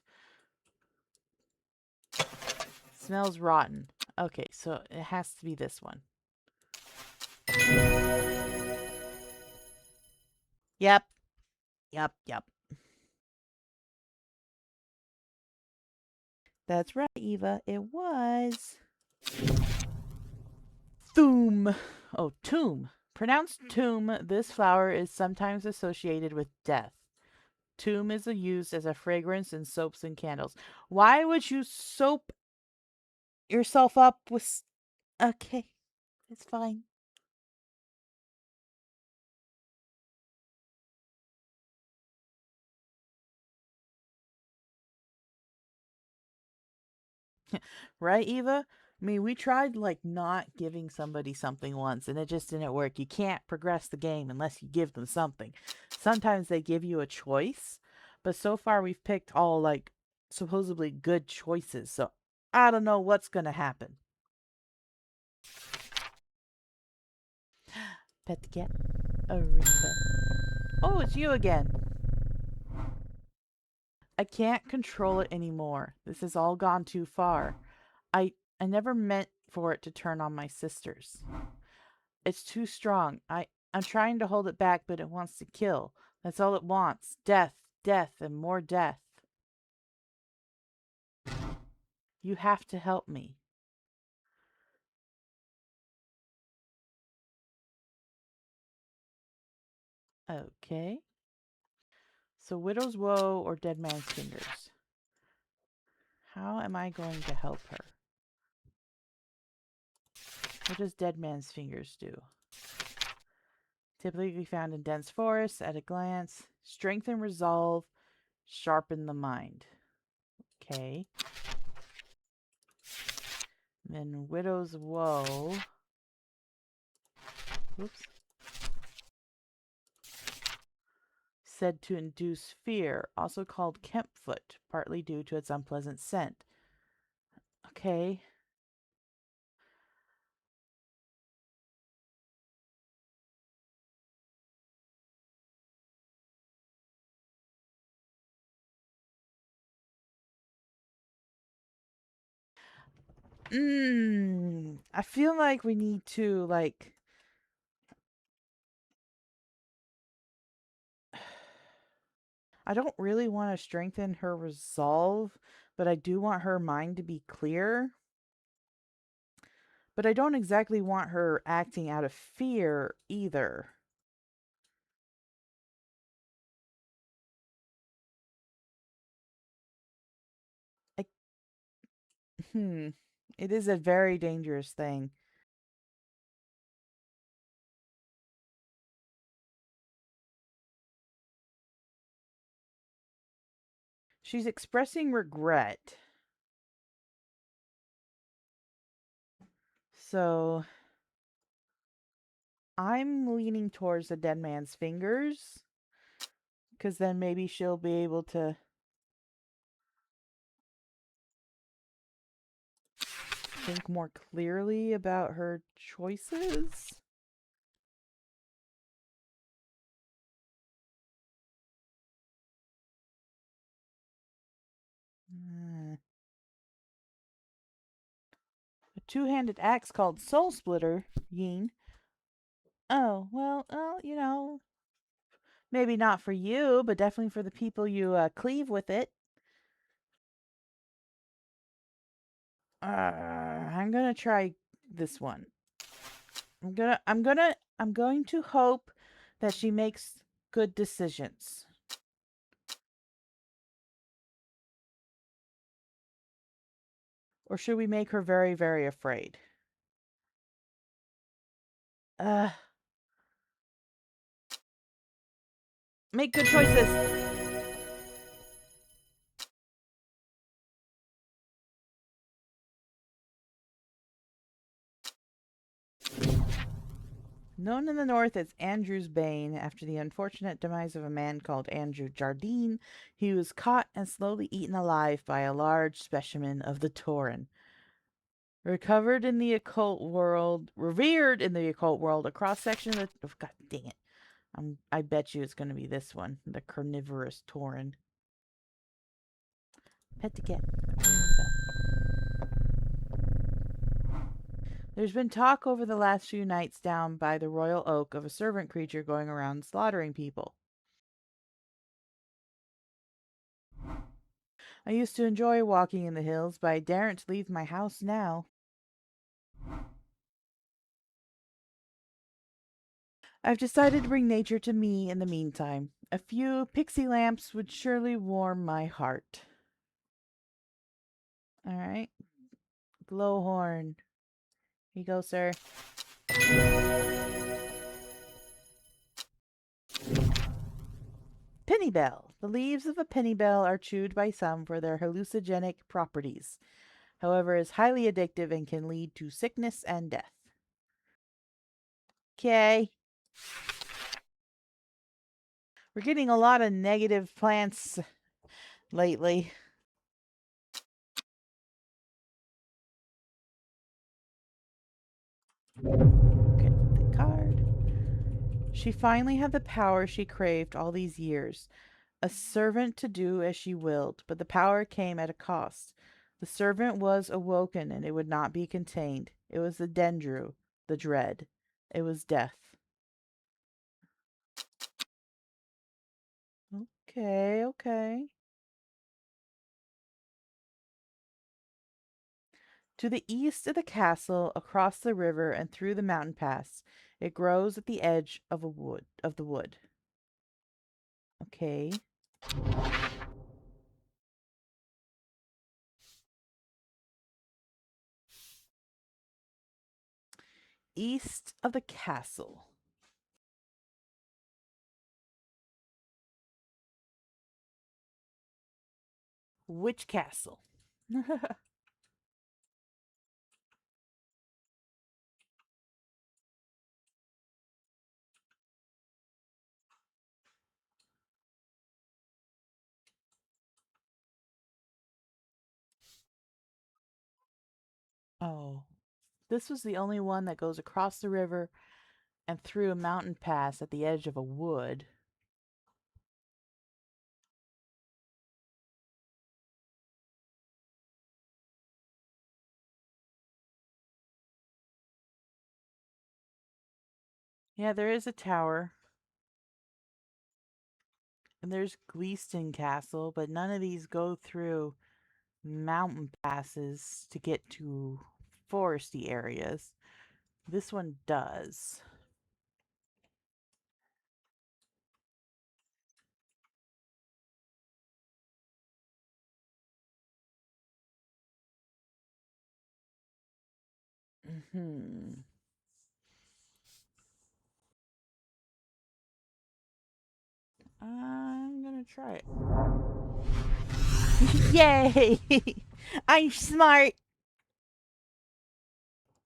Smells rotten. Okay, so it has to be this one. Yep. Yep, yep. That's right, Eva. It was. Thoom. Oh, tomb. Pronounced tomb, this flower is sometimes associated with death. Tomb is used as a fragrance in soaps and candles. Why would you soap yourself up with... Okay, it's fine. Right, Eva? I mean, we tried like not giving somebody something once and it just didn't work. You can't progress the game unless you give them something. Sometimes they give you a choice, but so far we've picked all like supposedly good choices. So I don't know what's going to happen. Pet the cat. Aretha. Oh, it's you again. I can't control it anymore. This has all gone too far. I never meant for it to turn on my sisters. It's too strong. I'm trying to hold it back, but it wants to kill. That's all it wants. Death, death, and more death. You have to help me. Okay. So Widow's Woe or Dead Man's Fingers? How am I going to help her? What does Dead Man's Fingers do? Typically found in dense forests. At a glance, strengthen resolve, sharpen the mind. Okay. Then Widow's Woe. Oops. Said to induce fear, also called Kempfoot, partly due to its unpleasant scent. Okay. I feel like we need to, like... I don't really want to strengthen her resolve, but I do want her mind to be clear. But I don't exactly want her acting out of fear either. I, it is a very dangerous thing. She's expressing regret. So I'm leaning towards the dead man's fingers. Because then maybe she'll be able to think more clearly about her choices. A two-handed axe called Soul Splitter, Yeen. Oh, well, maybe not for you, but definitely for the people you cleave with it. I'm gonna try this one. I'm going to hope that she makes good decisions. Or should we make her very, very afraid? Uh, make good choices. Known in the North as Andrew's Bane, after the unfortunate demise of a man called Andrew Jardine, he was caught and slowly eaten alive by a large specimen of the Tauren. Revered in the occult world, a cross section of the. Oh, God dang it! I bet you it's going to be this one, the carnivorous Tauren. Pet the cat. Ring the bell. There's been talk over the last few nights down by the Royal Oak of a servant creature going around slaughtering people. I used to enjoy walking in the hills, but I daren't leave my house now. I've decided to bring nature to me in the meantime. A few pixie lamps would surely warm my heart. All right. Glowhorn. Here you go, sir. Pennybell. The leaves of a pennybell are chewed by some for their hallucinogenic properties. However, is highly addictive and can lead to sickness and death. Okay. We're getting a lot of negative plants lately. Get the card. She finally had the power she craved all these years. A servant to do as she willed, but the power came at a cost. The servant was awoken, and it would not be contained. It was the Dendru, the dread. It was death. Okay, okay. To the east of the castle, across the river, and through the mountain pass, it grows at the edge of the wood. Okay. East of the castle. Which castle? Oh, this was the only one that goes across the river and through a mountain pass at the edge of a wood. Yeah, there is a tower. And there's Gleeston Castle, but none of these go through mountain passes to get to foresty areas. This one does. Hmm. I'm gonna try it. Yay! I'm smart.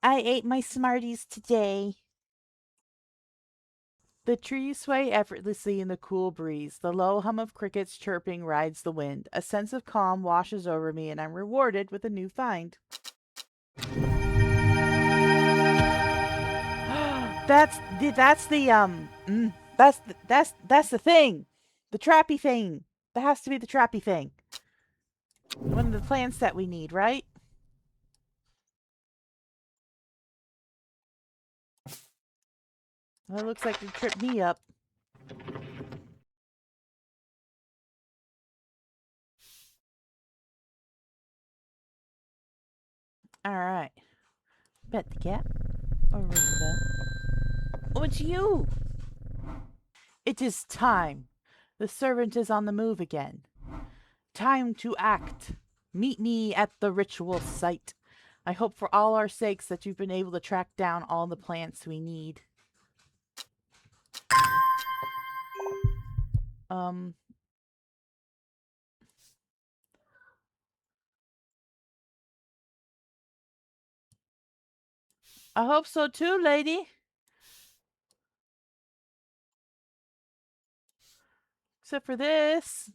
I ate my Smarties today. The trees sway effortlessly in the cool breeze. The low hum of crickets chirping rides the wind. A sense of calm washes over me, and I'm rewarded with a new find. that's the that's the thing. The trappy thing. That has to be the trappy thing. One of the plants that we need, right? Well, it looks like it tripped me up. Alright. Pet the cat. Or ring the bell. Oh, it's you! It is time. The servant is on the move again. Time to act. Meet me at the ritual site. I hope for all our sakes that you've been able to track down all the plants we need. Um, I hope so too, lady. Except for this.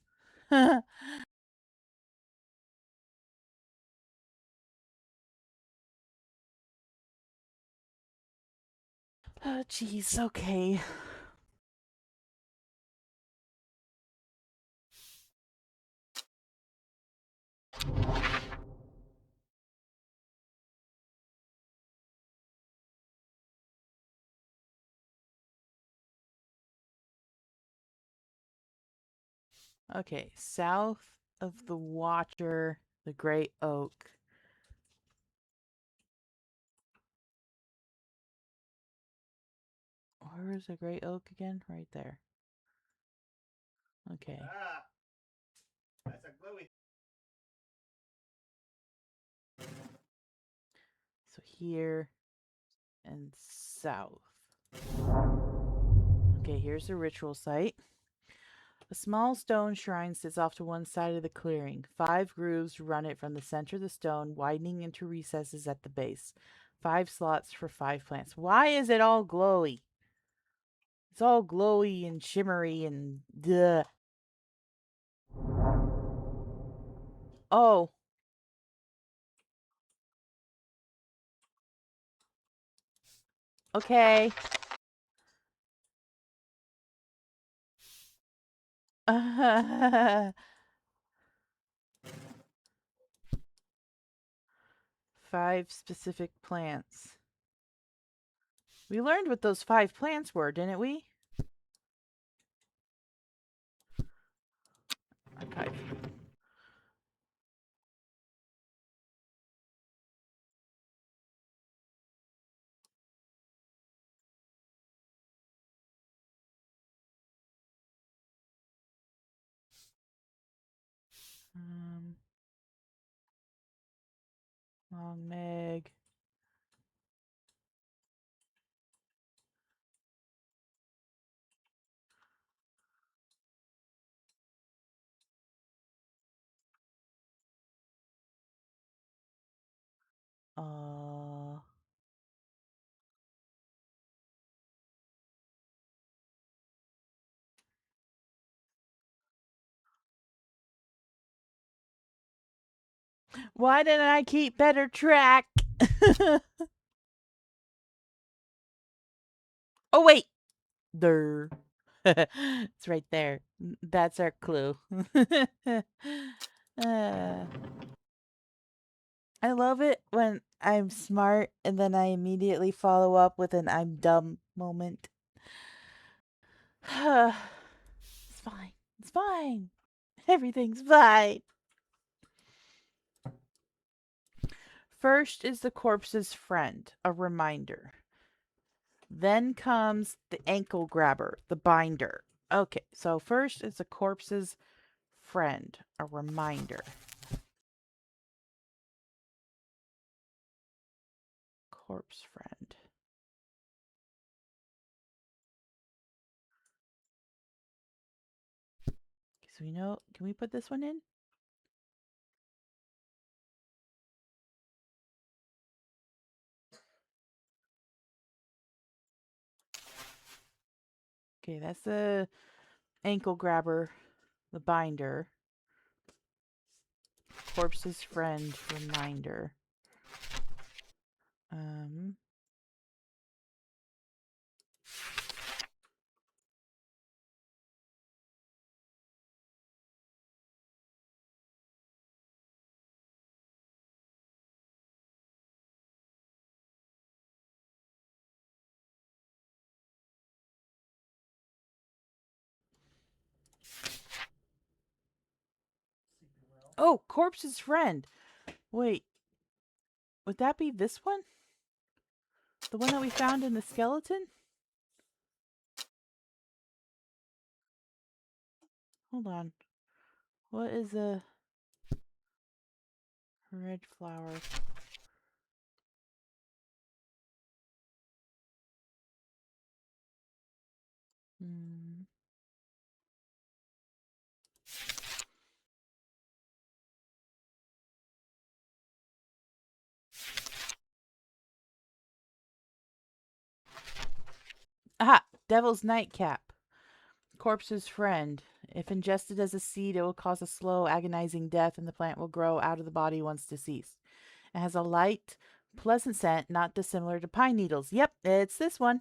Oh, jeez. Okay. Okay. South of the Watcher, the Great Oak. Where is the Great Oak again? Right there. Okay. So here and south. Okay, here's the ritual site. A small stone shrine sits off to one side of the clearing. 5 grooves run it from the center of the stone, widening into recesses at the base. 5 slots for 5 plants. Why is it all glowy? It's all glowy and shimmery and duh. Oh. Okay. 5 specific plants. We learned what those 5 plants were, didn't we? Archive. Um, Long Meg. Uh, why didn't I keep better track? Oh, wait. There. It's right there. That's our clue. uh, I love it when I'm smart and then I immediately follow up with an I'm dumb moment. It's fine. It's fine. Everything's fine. First is the corpse's friend, a reminder. Then comes the ankle grabber, the binder. Okay, so first is the corpse's friend, a reminder. Corpse friend. So we know, can we put this one in? Okay, that's the ankle grabber, the binder. Corpse's friend, reminder. Um, oh, corpse's friend. Wait, would that be this one? The one that we found in the skeleton? Hold on. What is a red flower? Hmm. Aha! Devil's nightcap. corpse's friend. If ingested as a seed, it will cause a slow, agonizing death, and the plant will grow out of the body once deceased. It has a light, pleasant scent, not dissimilar to pine needles. Yep, it's this one.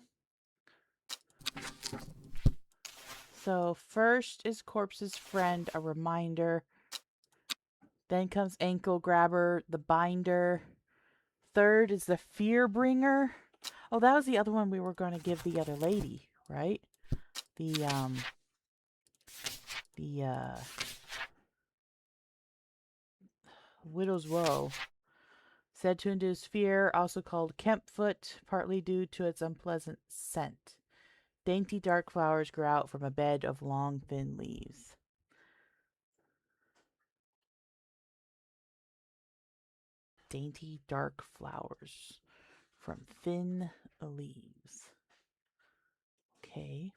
So first is corpse's friend, a reminder. Then comes ankle grabber, the binder. Third is the fear bringer. Oh, that was the other one we were going to give the other lady, right? The widow's woe. Said to induce fear, also called kempfoot, partly due to its unpleasant scent. Dainty dark flowers grow out from a bed of long, thin leaves. Dainty dark flowers from thin leaves. Okay.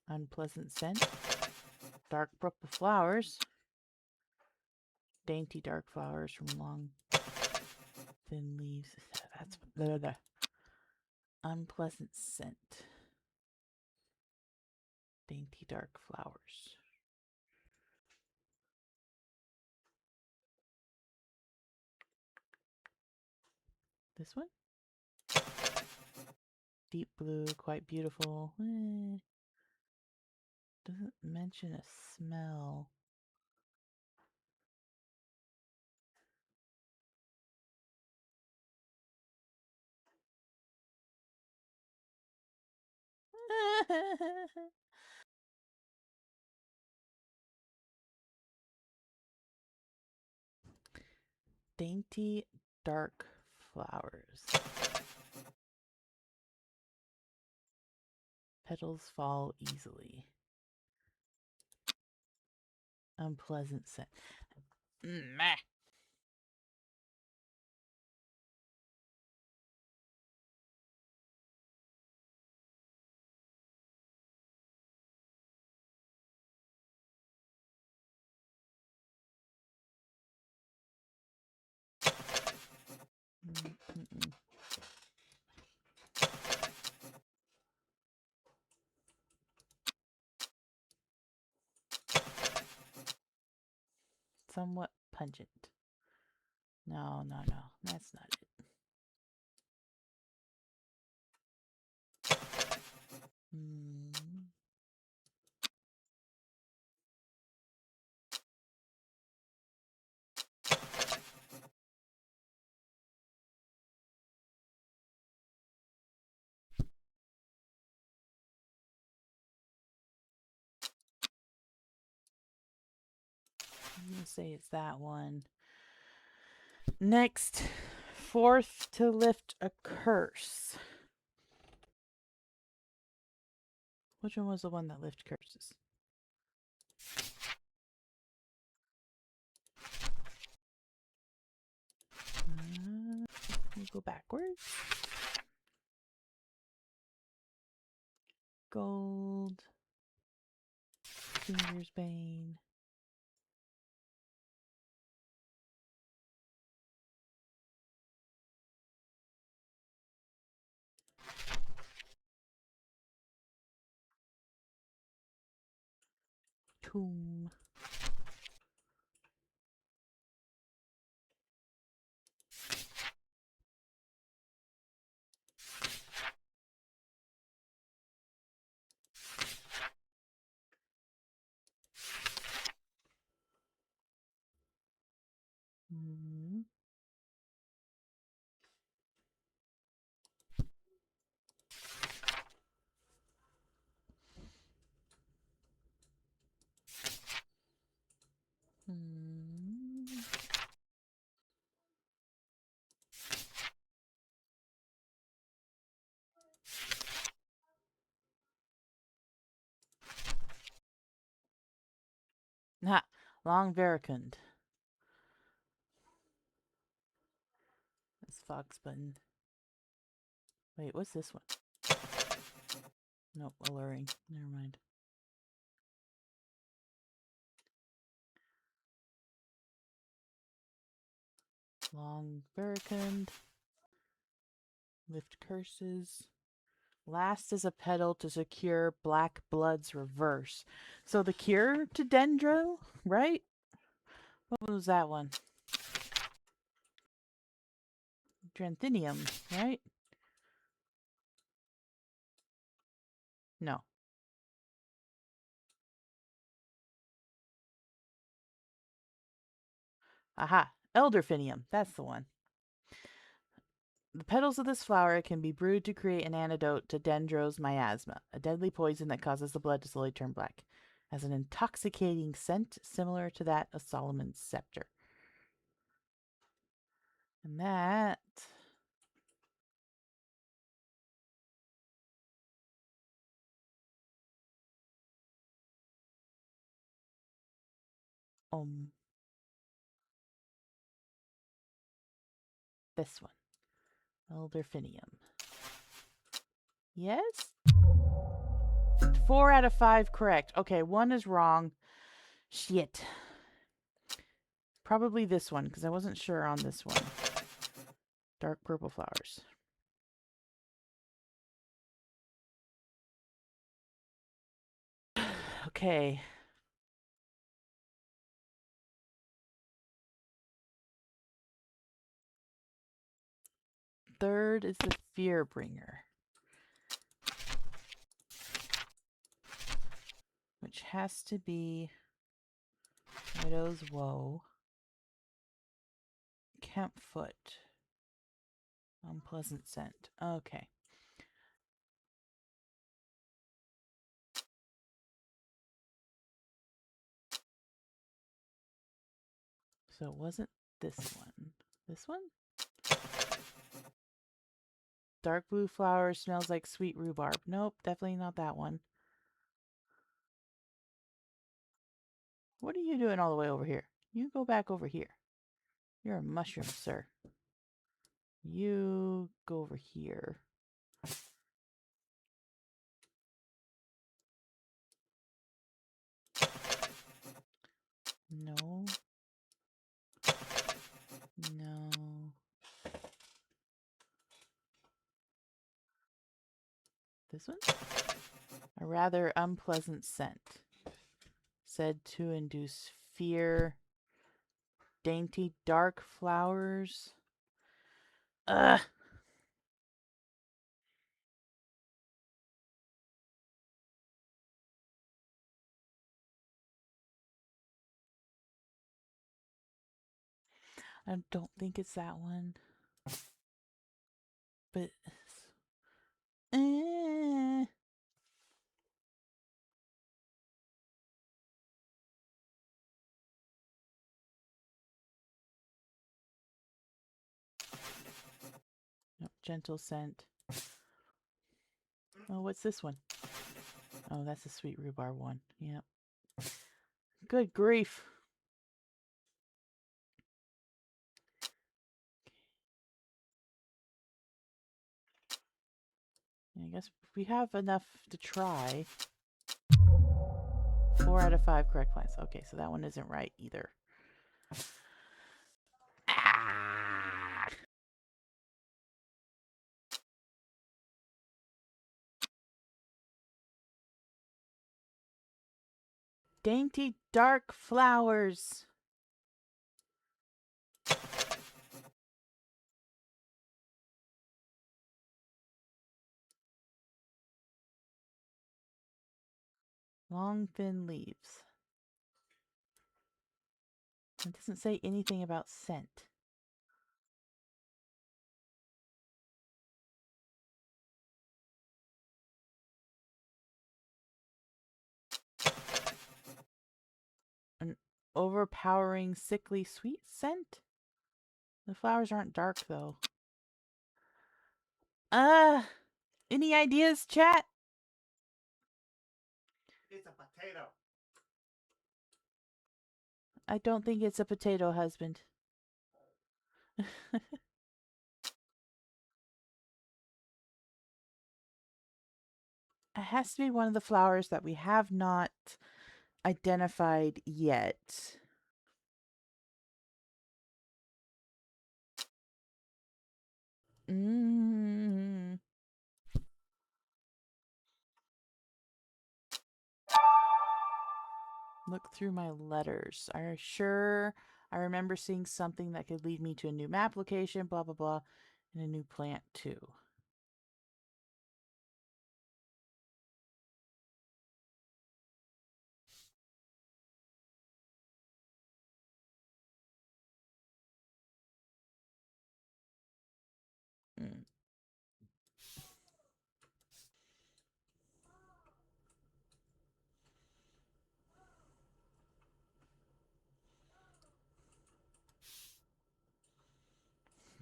Unpleasant scent. Dark purple flowers. Dainty dark flowers from long, thin leaves. That's the unpleasant scent. Dainty dark flowers. This one? Deep blue, quite beautiful. Doesn't mention a smell. Dainty dark flowers. Petals fall easily. Unpleasant scent. Meh. Mm-mm. Somewhat pungent. No, no, no. That's not it. Mm. I'm going to say it's that one. Next, fourth to lift a curse. Which one was the one that lifted curses? We'll go backwards. Gold. Finger's Bane. Tomb. Mm. Mm. Ha! Long Veracund. This fox button. Wait, what's this one? Nope, alluring. Never mind. Long Veracund. Lift curses. Last is a petal to secure black blood's reverse. So the cure to dendro, right? What was that one? Dranthinium, right? No. Aha. Elderfinium. That's the one. The petals of this flower can be brewed to create an antidote to dendros miasma, a deadly poison that causes the blood to slowly turn black. Has an intoxicating scent similar to that of Solomon's scepter. And that um this one. Elderfinium. Yes? 4 out of 5 correct. Okay, one is wrong. Shit. Probably this one, because I wasn't sure on this one. Dark purple flowers. Okay. Third is the fear bringer, which has to be Widow's Woe, Campfoot, Unpleasant Scent. Okay. So it wasn't this one. This one? Dark blue flower smells like sweet rhubarb. Nope, definitely not that one. What are you doing all the way over here? You go back over here. You're a mushroom, sir. You go over here. No. No. This one? A rather unpleasant scent. Said to induce fear. Dainty dark flowers. Ugh. I don't think it's that one. But eh. No, gentle scent. Oh, what's this one? Oh, that's the sweet rhubarb one. Yep. Good grief. I guess we have enough to try. 4 out of 5 correct plants. Okay, so that one isn't right either. Ah! Dainty dark flowers. Long thin leaves. It doesn't say anything about scent. An overpowering sickly sweet scent? The flowers aren't dark though. Any ideas, chat? It's a potato. I don't think it's a potato, husband. It has to be one of the flowers that we have not identified yet. Mm. Look through my letters. Are sure I remember seeing something that could lead me to a new map location, blah, blah, blah, and a new plant, too. Mm.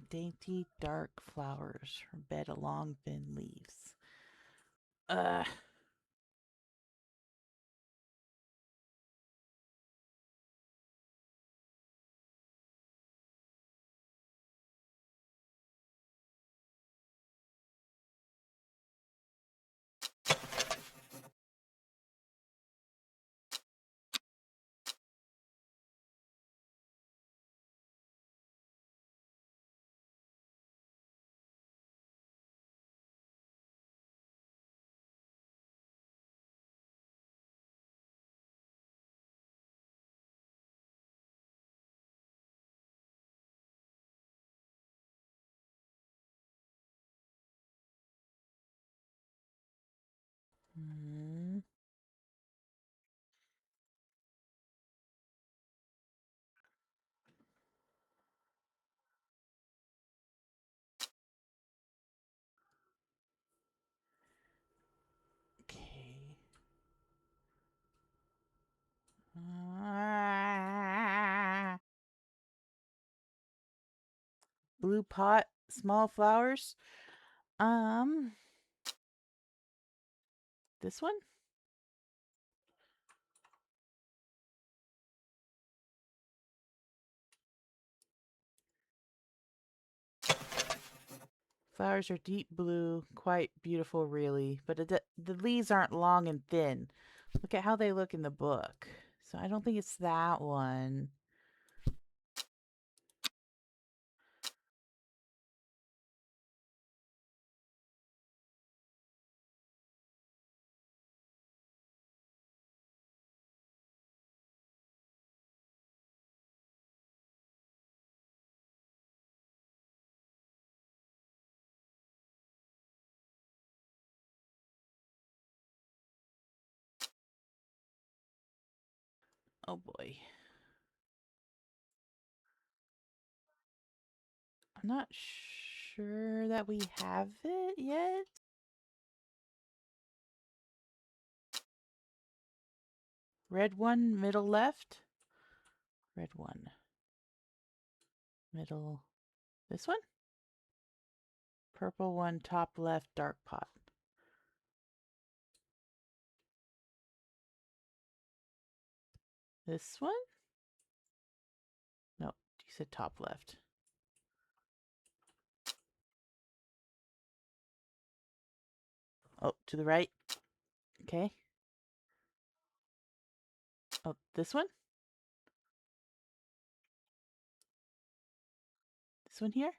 Dainty dark flowers bed along thin leaves. Uh, mm, okay. Blue pot, small flowers. Um, this one? Flowers are deep blue, quite beautiful, really, but the leaves aren't long and thin. Look at how they look in the book. So I don't think it's that one. Oh boy. I'm not sure that we have it yet. Red one, middle left. Red one, middle. This one? Purple one, top left, dark pot. This one? No, you said top left. Oh, to the right. Okay. Oh, this one? This one here?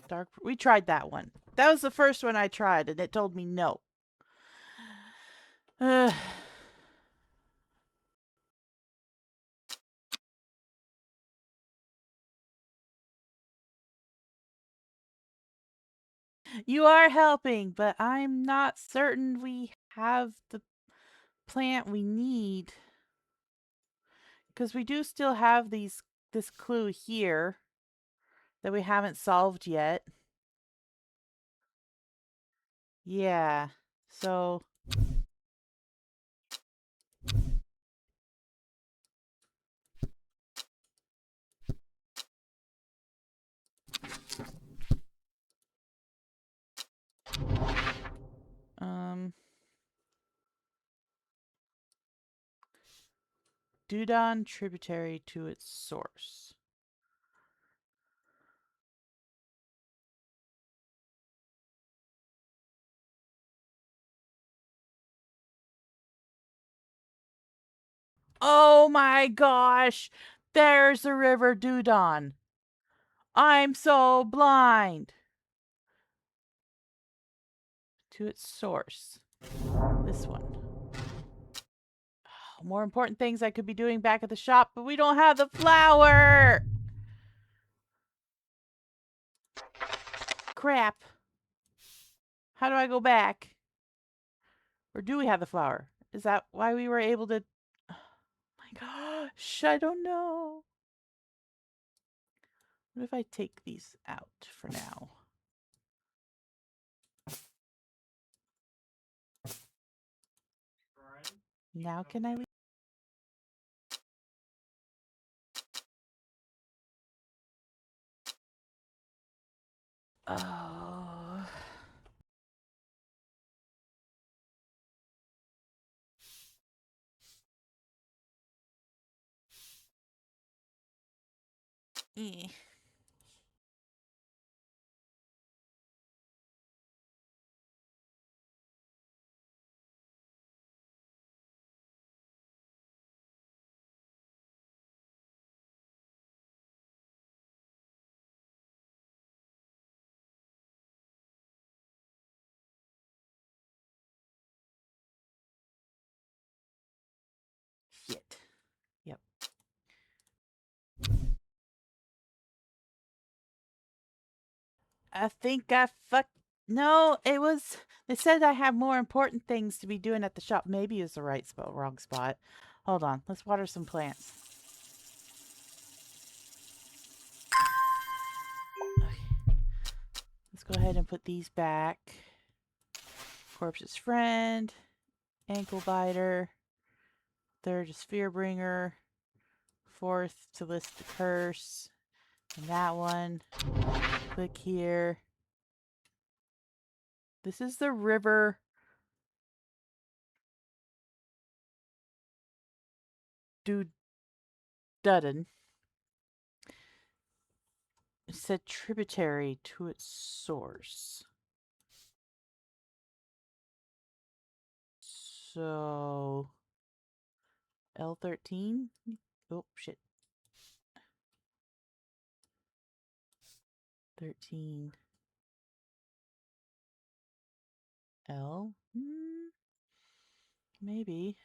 Dark. We tried that one. That was the first one I tried, and it told me no. You are helping, but I'm not certain we have the plant we need. Because we do still have this clue here that we haven't solved yet. Yeah. So um Dudon tributary to its source. Oh my gosh! There's the river Dudon. I'm so blind. to its source. This one. More important things I could be doing back at the shop, but we don't have the flower! Crap. How do I go back? Or do we have the flower? Is that why we were able to... Oh my gosh, I don't know. What if I take these out for now? Now can I leave? Oh. Eh. Shit. Yep. I think I fucked. No, it was. They said I have more important things to be doing at the shop. Maybe it's the right spot, wrong spot. Hold on. Let's water some plants. Okay. Let's go ahead and put these back. Corpse's friend. Ankle biter. Third is fear bringer. Fourth to list the curse. And that one. Click here. This is the river. Dude. Dudden. It said tributary to its source. So L13? Oh shit. 13 L? Maybe.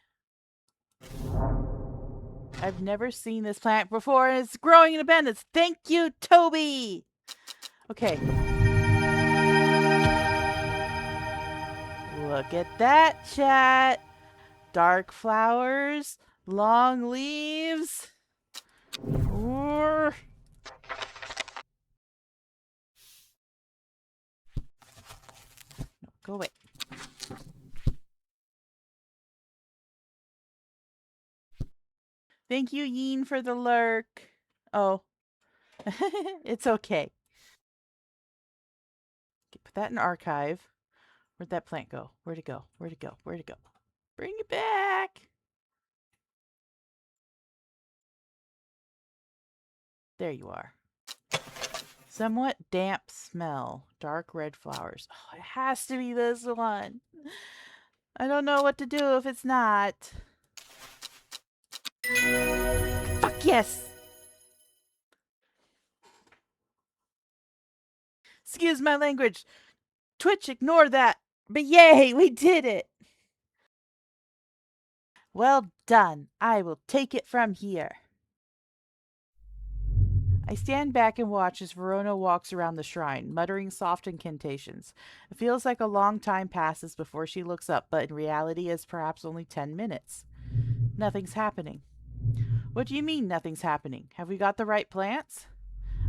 I've never seen this plant before. It's growing in abundance. Thank you, Toby. Okay. Look at that, chat. Dark flowers, long leaves. Or... No, go away. Thank you, Yeen, for the lurk. Oh. It's okay. Put that in archive. Where'd that plant go? Where'd it go? Where'd it go? Where'd it go? Bring it back. There you are. Somewhat damp smell. Dark red flowers. Oh, it has to be this one. I don't know what to do if it's not. Fuck yes! Excuse my language. Twitch, ignore that. But yay, we did it. Well done. I will take it from here. I stand back and watch as Verona walks around the shrine, muttering soft incantations. It feels like a long time passes before she looks up, but in reality is perhaps only 10 minutes. Nothing's happening. What do you mean nothing's happening? Have we got the right plants?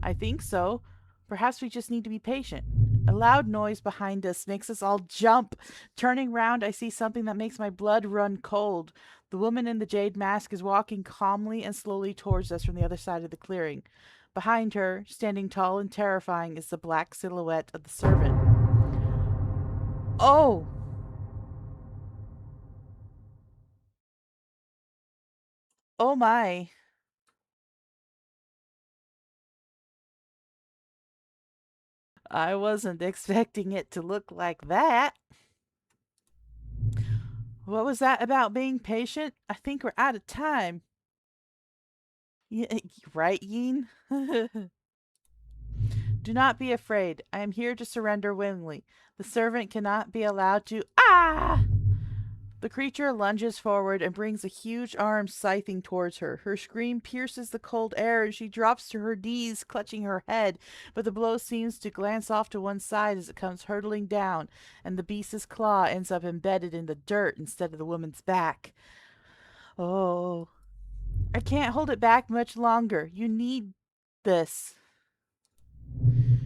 I think so. Perhaps we just need to be patient. A loud noise behind us makes us all jump. Turning round, I see something that makes my blood run cold. The woman in the jade mask is walking calmly and slowly towards us from the other side of the clearing. Behind her, standing tall and terrifying, is the black silhouette of the servant. Oh! Oh my. I wasn't expecting it to look like that. What was that about being patient? I think we're out of time. Yeah, right, Yeen? Do not be afraid. I am here to surrender willingly. The servant cannot be allowed to. Ah! The creature lunges forward and brings a huge arm scything towards her. Her scream pierces the cold air and she drops to her knees, clutching her head. But the blow seems to glance off to one side as it comes hurtling down, and the beast's claw ends up embedded in the dirt instead of the woman's back. Oh, I can't hold it back much longer. You need this.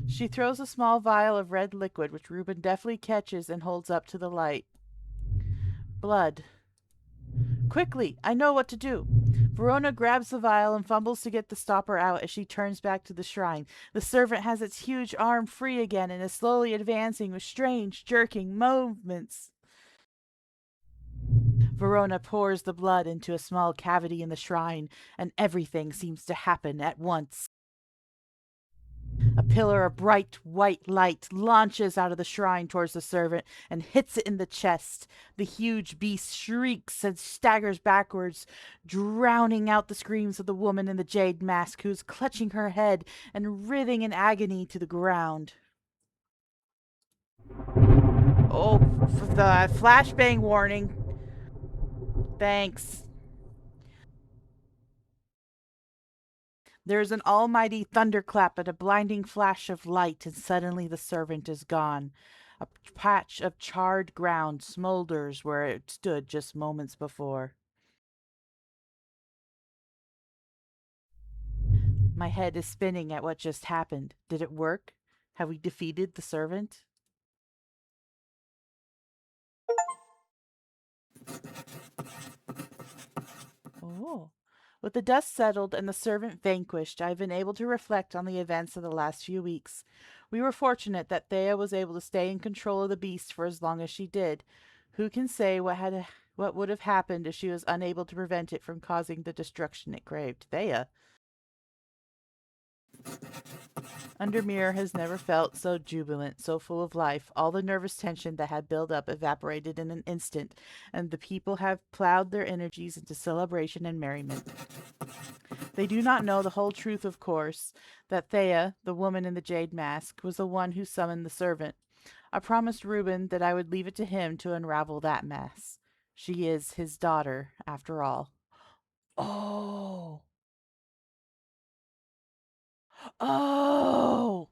She throws a small vial of red liquid, which Reuben deftly catches and holds up to the light. Blood. Quickly, I know what to do. Verona grabs the vial and fumbles to get the stopper out as she turns back to the shrine. The servant has its huge arm free again and is slowly advancing with strange, jerking movements. Verona pours the blood into a small cavity in the shrine, and everything seems to happen at once. A pillar of bright white light launches out of the shrine towards the servant and hits it in the chest. The huge beast shrieks and staggers backwards, drowning out the screams of the woman in the jade mask who is clutching her head and writhing in agony to the ground. Oh, for the flashbang warning. Thanks. There's an almighty thunderclap and a blinding flash of light, and suddenly the servant is gone. A patch of charred ground smolders where it stood just moments before. My head is spinning at what just happened. Did it work? Have we defeated the servant? Oh. With the dust settled and the servant vanquished, I have been able to reflect on the events of the last few weeks. We were fortunate that Thea was able to stay in control of the beast for as long as she did. Who can say what would have happened if she was unable to prevent it from causing the destruction it craved? Thea. Undermere has never felt so jubilant, so full of life. All the nervous tension that had built up evaporated in an instant, and the people have plowed their energies into celebration and merriment. They do not know the whole truth, of course, that Thea, the woman in the jade mask, was the one who summoned the servant. I promised Reuben that I would leave it to him to unravel that mess. She is his daughter, after all. Oh. Oh.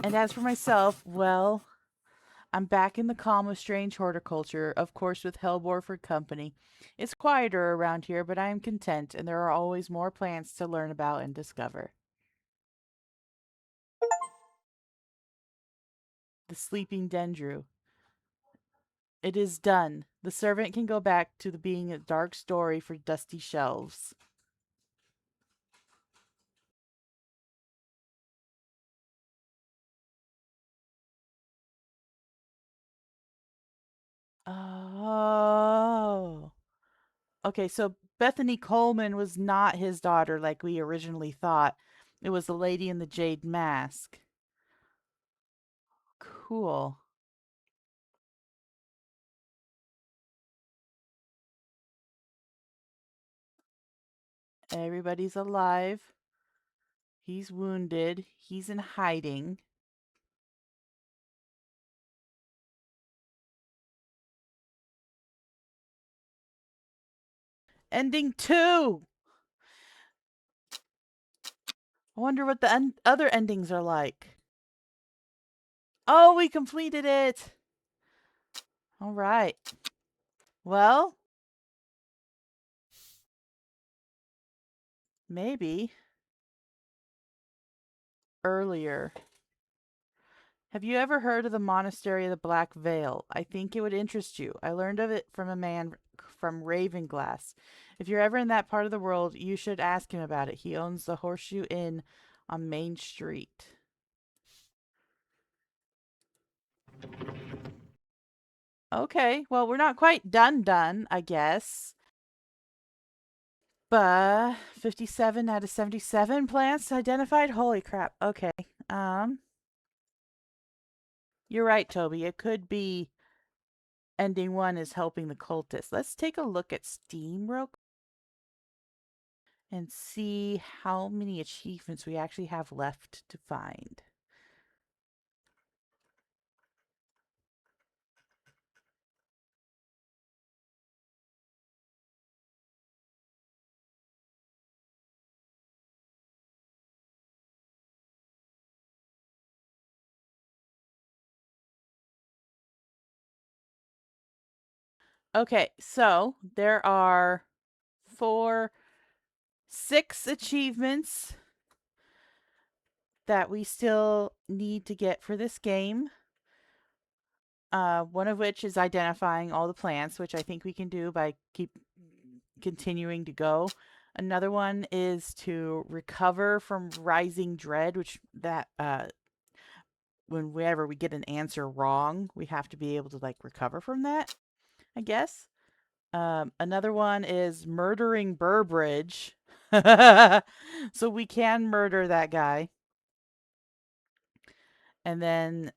And as for myself, well, I'm back in the calm of Strange Horticulture, of course with Hellbore for company. It's quieter around here, but I am content, and there are always more plants to learn about and discover. The Sleeping Dendru. It is done. The servant can go back to being a dark story for dusty shelves. Oh. Okay, so Bethany Coleman was not his daughter like we originally thought. It was the lady in the jade mask. Cool. Everybody's alive. He's wounded. He's in hiding. Ending 2! I wonder what the other endings are like. Oh, we completed it! All right. Well, maybe earlier. Have you ever heard of the Monastery of the Black Veil? I think it would interest you. I learned of it from a man from Ravenglass. If you're ever in that part of the world, you should ask him about it. He owns the Horseshoe Inn on Main Street. Okay, well, we're not quite done, I guess. But 57 out of 77 plants identified? Holy crap. Okay. Um, you're right, Toby. It could be ending 1 is helping the cultists. Let's take a look at Steam real quick. and see how many achievements we actually have left to find. Okay, so there are 6 achievements that we still need to get for this game. One of which is identifying all the plants, which I think we can do by keep continuing to go. Another one is to recover from rising dread, which that whenever we get an answer wrong, we have to be able to like recover from that, I guess. Another one is murdering Burbridge. So we can murder that guy. And then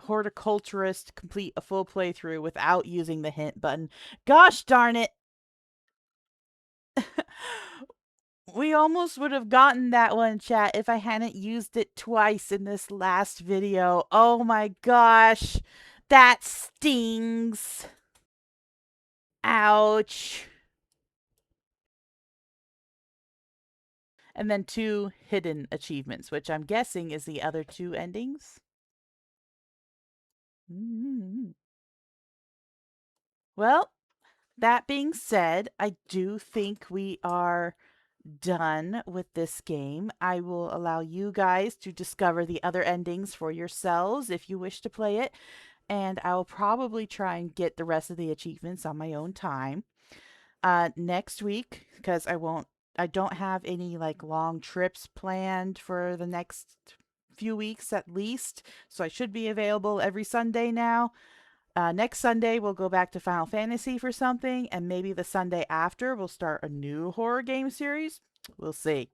horticulturist complete a full playthrough without using the hint button. Gosh darn it! We almost would have gotten that one, chat, if I hadn't used it twice in this last video. Oh my gosh. That stings. Ouch. And then 2 hidden achievements, which I'm guessing is the other 2 endings. Well, that being said, I do think we are done with this game. I will allow you guys to discover the other endings for yourselves if you wish to play it, and I will probably try and get the rest of the achievements on my own time. Next week, because I don't have any like long trips planned for the next few weeks at least, so I should be available every Sunday now. Next Sunday, we'll go back to Final Fantasy for something, and maybe the Sunday after, we'll start a new horror game series. We'll see.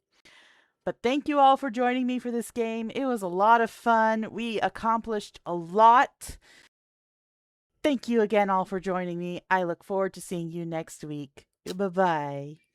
But thank you all for joining me for this game. It was a lot of fun. We accomplished a lot. Thank you again all for joining me. I look forward to seeing you next week. Bye bye.